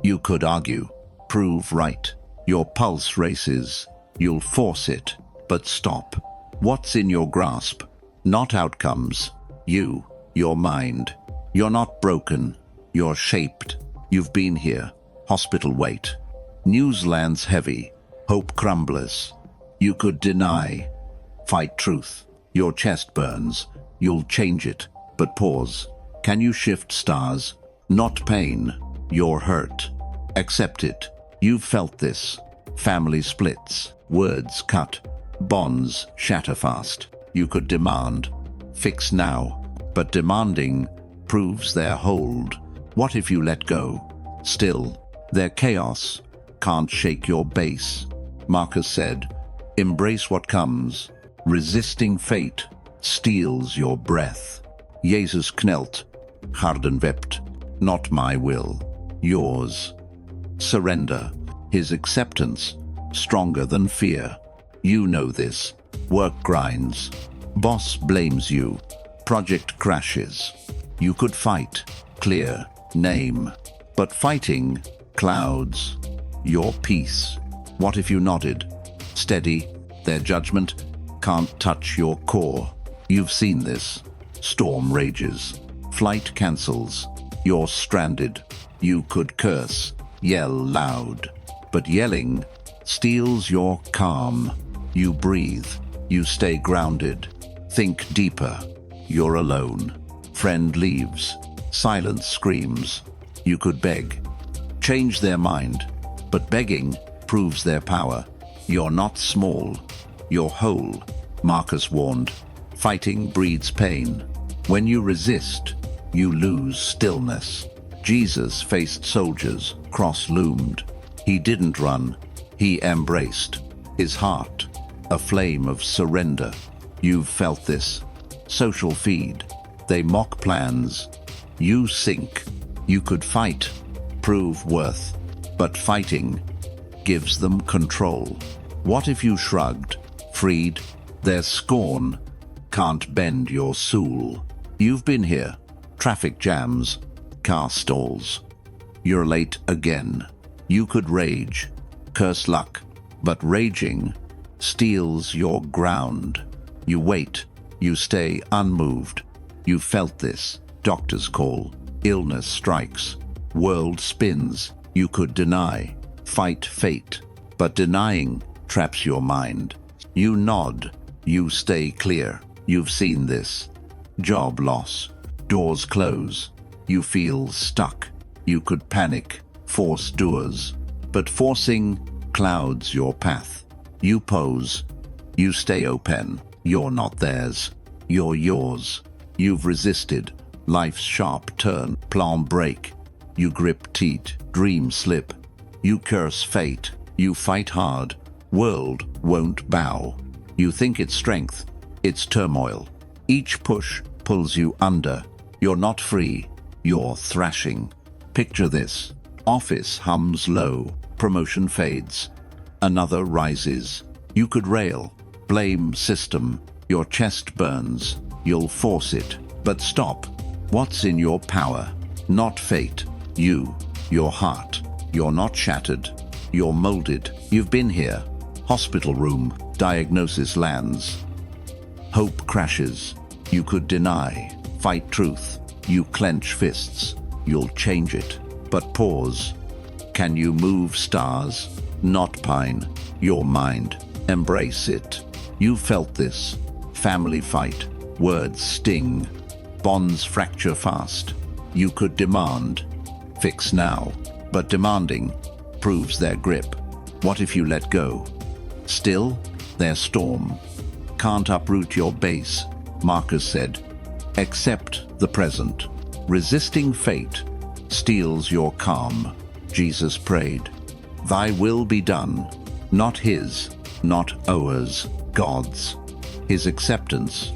You could argue, prove right. Your pulse races. You'll force it, but stop. What's in your grasp? Not outcomes. You, your mind. You're not broken. You're shaped. You've been here. Hospital wait. News lands heavy. Hope crumbles. You could deny. Fight truth. Your chest burns. You'll change it. But pause. Can you shift stars? Not pain. You're hurt. Accept it. You've felt this. Family splits. Words cut. Bonds shatter fast. You could demand. Fix now. But demanding proves their hold. What if you let go? Still, their chaos can't shake your base. Marcus said, embrace what comes. Resisting fate steals your breath. Jesus knelt, harden wept. Not my will, yours. Surrender. His acceptance, stronger than fear. You know this. Work grinds. Boss blames you. Project crashes. You could fight, clear, name. But fighting clouds your peace. What if you nodded? Steady, their judgment can't touch your core. You've seen this. Storm rages. Flight cancels. You're stranded. You could curse, yell loud. But yelling steals your calm. You breathe. You stay grounded. Think deeper. You're alone. Friend leaves. Silence screams. You could beg. Change their mind. But begging proves their power. You're not small. You're whole. Marcus warned. Fighting breeds pain. When you resist, you lose stillness. Jesus faced soldiers, cross-loomed. He didn't run. He embraced. His heart, a flame of surrender. You've felt this. Social feed. They mock plans. You sink. You could fight, prove worth. But fighting gives them control. What if you shrugged, freed? Their scorn can't bend your soul. You've been here. Traffic jams, car stalls. You're late again. You could rage, curse luck, but raging steals your ground. You wait, you stay unmoved. You felt this. Doctors call, illness strikes, world spins. You could deny, fight fate, but denying traps your mind. You nod, you stay clear. You've seen this. Job loss, doors close. You feel stuck. You could panic, force doors, but forcing clouds your path. You pose, you stay open. You're not theirs, you're yours. You've resisted life's sharp turn, plan break. You grip teat, dreams slip. You curse fate, you fight hard. World won't bow. You think it's strength, it's turmoil. Each push pulls you under. You're not free, you're thrashing. Picture this. Office hums low, promotion fades. Another rises. You could rail, blame system. Your chest burns. You'll force it, but stop. What's in your power? Not fate. You, your heart. You're not shattered. You're molded. You've been here. Hospital room, diagnosis lands. Hope crashes. You could deny, fight truth. You clench fists. You'll change it. But pause. Can you move stars? Not pine. Your mind. Embrace it. You felt this. Family fight. Words sting. Bonds fracture fast. You could demand. Fix now. But demanding proves their grip. What if you let go? Still, their storm can't uproot your base. Marcus said, accept the present. Resisting fate steals your calm. Jesus prayed, thy will be done. Not his, not ours, God's. His acceptance,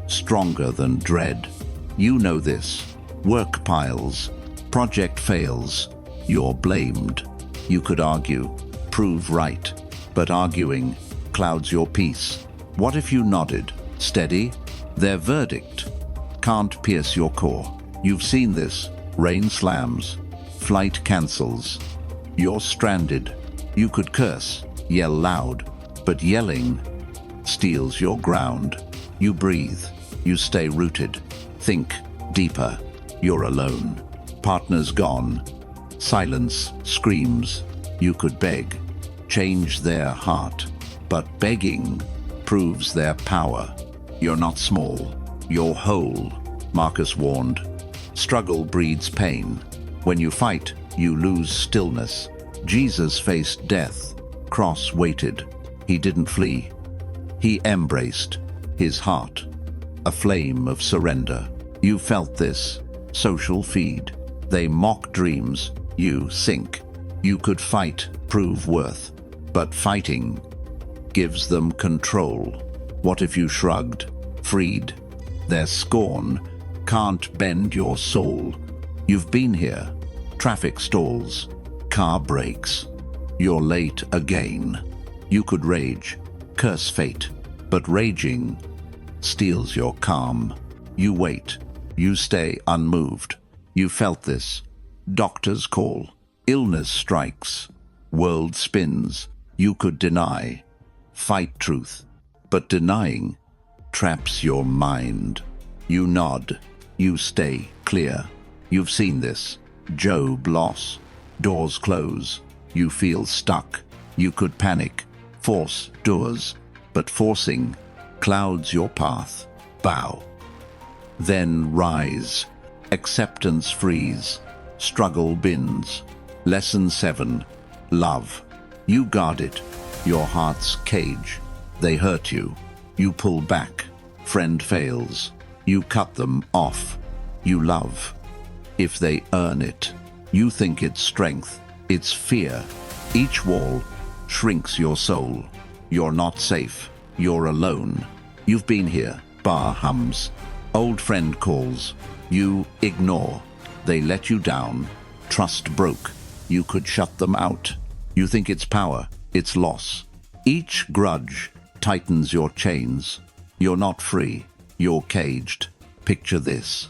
stronger than dread. You know this. Work piles, project fails. You're blamed. You could argue, prove right, but arguing clouds your peace. What if you nodded, steady? Their verdict can't pierce your core. You've seen this. Rain slams, flight cancels. You're stranded. You could curse, yell loud, but yelling steals your ground. You breathe. You stay rooted. Think deeper. You're alone. Partners gone. Silence screams. You could beg, change their heart, but begging proves their power. You're not small, you're whole. Marcus warned, struggle breeds pain. When you fight, you lose stillness. Jesus faced death, cross waited. He didn't flee. He embraced his heart, a flame of surrender. You felt this. Social feed. They mock dreams. You sink. You could fight, prove worth, but fighting gives them control. What if you shrugged, freed? Their scorn can't bend your soul. You've been here. Traffic stalls, car brakes. You're late again. You could rage, curse fate, but raging steals your calm. You wait. You stay unmoved. You felt this. Doctors call. Illness strikes. World spins. You could deny. Fight truth. But denying traps your mind. You nod. You stay clear. You've seen this. Job loss. Doors close. You feel stuck. You could panic. Force doors. But forcing clouds your path. Bow. Then rise. Acceptance frees. Struggle bins. Lesson 7. Love. You guard it. Your heart's cage. They hurt you. You pull back. Friend fails. You cut them off. You love. If they earn it. You think it's strength. It's fear. Each wall shrinks your soul. You're not safe. You're alone. You've been here. Bar hums. Old friend calls. You ignore. They let you down. Trust broke. You could shut them out. You think it's power. It's loss. Each grudge tightens your chains. You're not free. You're caged. Picture this.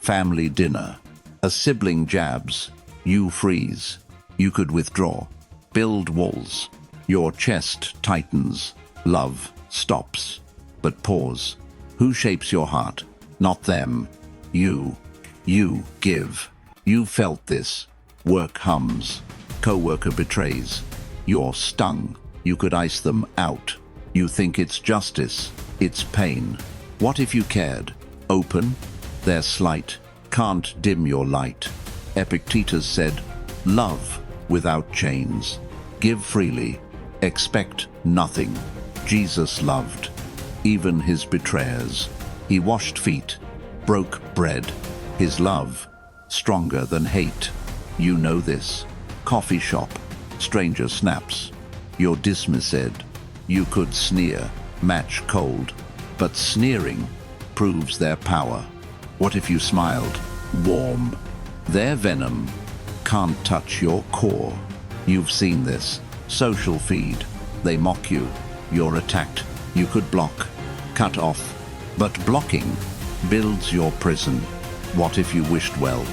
family dinner. A sibling jabs, you freeze. You could withdraw, build walls. Your chest tightens, love stops. But pause. Who shapes your heart? Not them. You. You give. You felt this. Work hums. Co-worker betrays. You're stung. You could ice them out. You think it's justice. It's pain. What if you cared? Open. Their slight can't dim your light. Epictetus said, love without chains. Give freely. Expect nothing. Jesus loved. Even his betrayers. He washed feet. Broke bread. His love. Stronger than hate. You know this. Coffee shop. Stranger snaps. You're dismissed. You could sneer. Match cold. But sneering proves their power. What if you smiled? Warm. Their venom can't touch your core. You've seen this. Social feed. They mock you. You're attacked. You could block. Cut off. But blocking builds your prison. What if you wished well?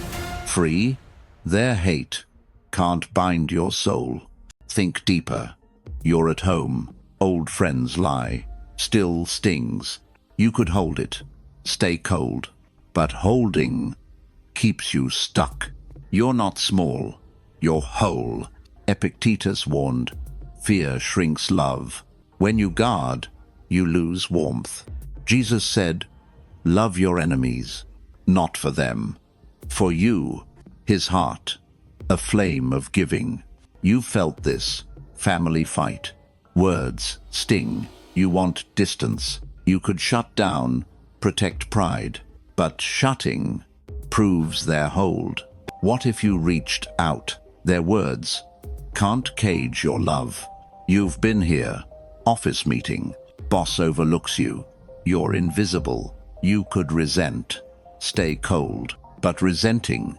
Free? Their hate can't bind your soul. Think deeper. You're at home. Old friends lie. Still stings. You could hold it. Stay cold. But holding keeps you stuck. You're not small. You're whole. Epictetus warned. Fear shrinks love. When you guard, you lose warmth. Jesus said, love your enemies. Not for them. For you. His heart. A flame of giving. You felt this. Family fight. Words sting. You want distance. You could shut down, protect pride. But shutting proves their hold. What if you reached out? Their words can't cage your love. You've been here. Office meeting. Boss overlooks you. You're invisible. You could resent. Stay cold. But resenting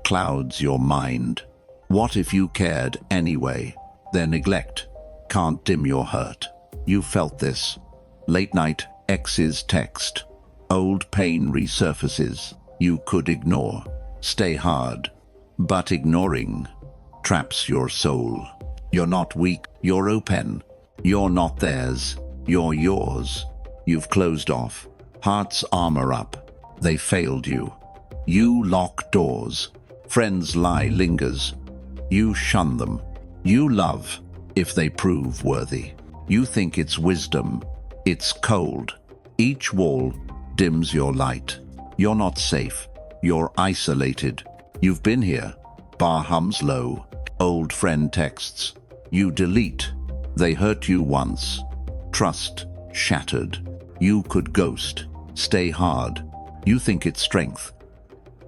clouds your mind. What if you cared anyway? Their neglect can't dim your hurt. You felt this. Late night ex's text. Old pain resurfaces. You could ignore. Stay hard. But ignoring traps your soul. You're not weak. You're open. You're not theirs. You're yours. You've closed off. Hearts armor up. They failed you. You lock doors. Friends lie lingers. You shun them. You love if they prove worthy. You think it's wisdom. It's cold. Each wall dims your light. You're not safe. You're isolated. You've been here. Bar hums low. Old friend texts. You delete. They hurt you once. Trust shattered. You could ghost. Stay hard. You think it's strength.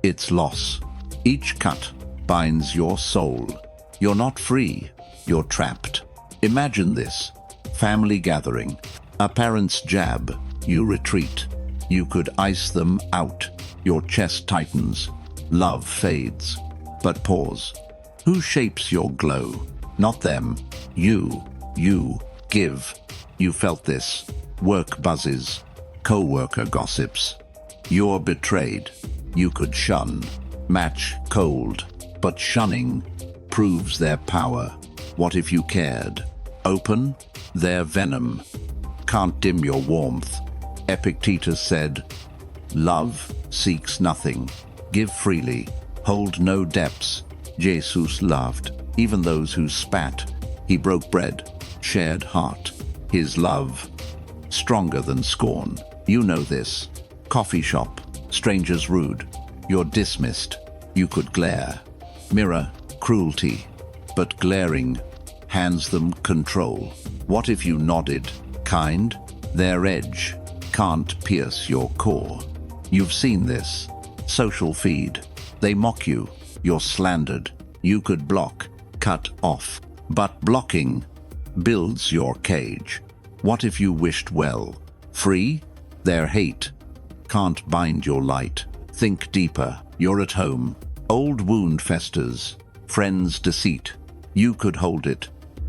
It's loss. Each cut binds your soul. You're not free. You're trapped. Imagine this. Family gathering. A parent's jab. You retreat. You could ice them out. Your chest tightens. Love fades. But pause. Who shapes your glow? Not them. You. You. Give. You felt this. Work buzzes. Co-worker gossips. You're betrayed. You could shun. Match cold. But shunning proves their power. What if you cared? Open. Their venom can't dim your warmth. Epictetus said, love seeks nothing. Give freely. Hold no depths. Jesus loved even those who spat. He broke bread, shared heart. His love, stronger than scorn. You know this. Coffee shop, strangers rude. You're dismissed. You could glare. Mirror, cruelty. But glaring hands them control. What if you nodded? Kind? Their edge can't pierce your core. You've seen this. Social feed. They mock you. You're slandered. You could block, cut off. But blocking builds your cage. What if you wished well? Free? Their hate can't bind your light. Think deeper. You're at home. Old wound festers. Friends' deceit. You could hold it.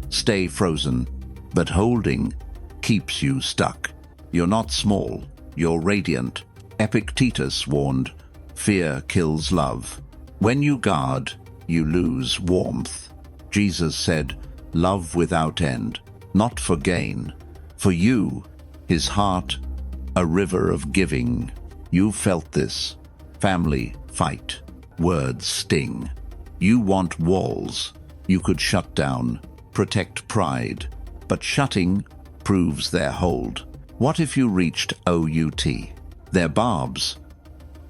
Stay frozen. But holding keeps you stuck. You're not small. You're radiant. Epictetus warned, Fear kills love. When you guard, you lose warmth. Jesus said, love without end, not for gain. For you, his heart, a river of giving. You felt this. Family, fight. Words sting. You want walls. You could shut down, protect pride. But shutting proves their hold. What if you reached OUT? Their barbs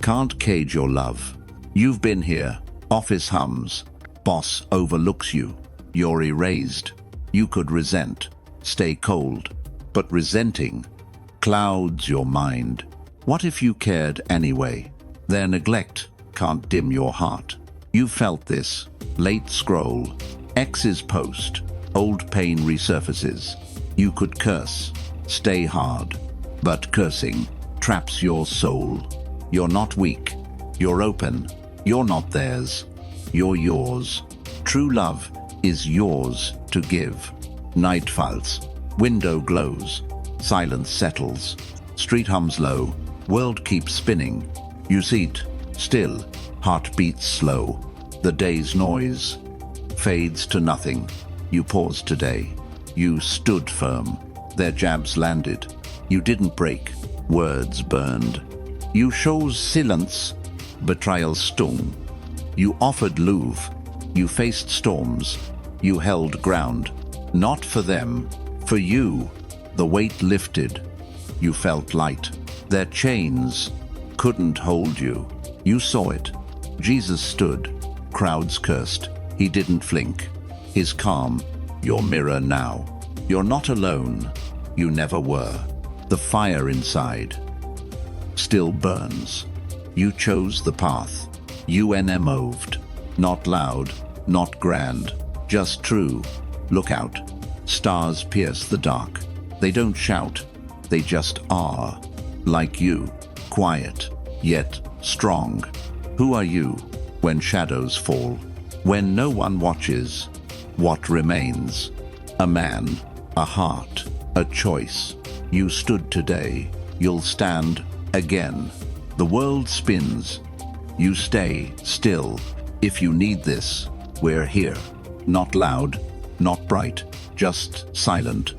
can't cage your love. You've been here. Office hums. Boss overlooks you. You're erased. You could resent. Stay cold. But resenting clouds your mind. What if you cared anyway? Their neglect can't dim your heart. You felt this. Late scroll. X's post. Old pain resurfaces. You could curse. Stay hard. But cursing traps your soul. You're not weak. You're open. You're not theirs. You're yours. True love is yours to give. Night falls. Window glows. Silence settles. Street hums low. World keeps spinning. You seat. Still. Heart beats slow. The day's noise fades to nothing. You paused today. You stood firm. Their jabs landed. You didn't break. Words burned. You chose silence. Betrayal stung. You offered Louvre. You faced storms. You held ground. Not for them. For you. The weight lifted. You felt light. Their chains couldn't hold you. You saw it. Jesus stood. Crowds cursed. He didn't flink. His calm, your mirror now. You're not alone. You never were. The fire inside still burns. You chose the path. UNMOved. Not loud, not grand, just true. Look out. Stars pierce the dark. They don't shout. They just are. Like you. Quiet, yet strong. Who are you when shadows fall? When no one watches, what remains? A man, a heart, a choice. You stood today. You'll stand again. The world spins. You stay still. If you need this, we're here. Not loud, not bright, just silent.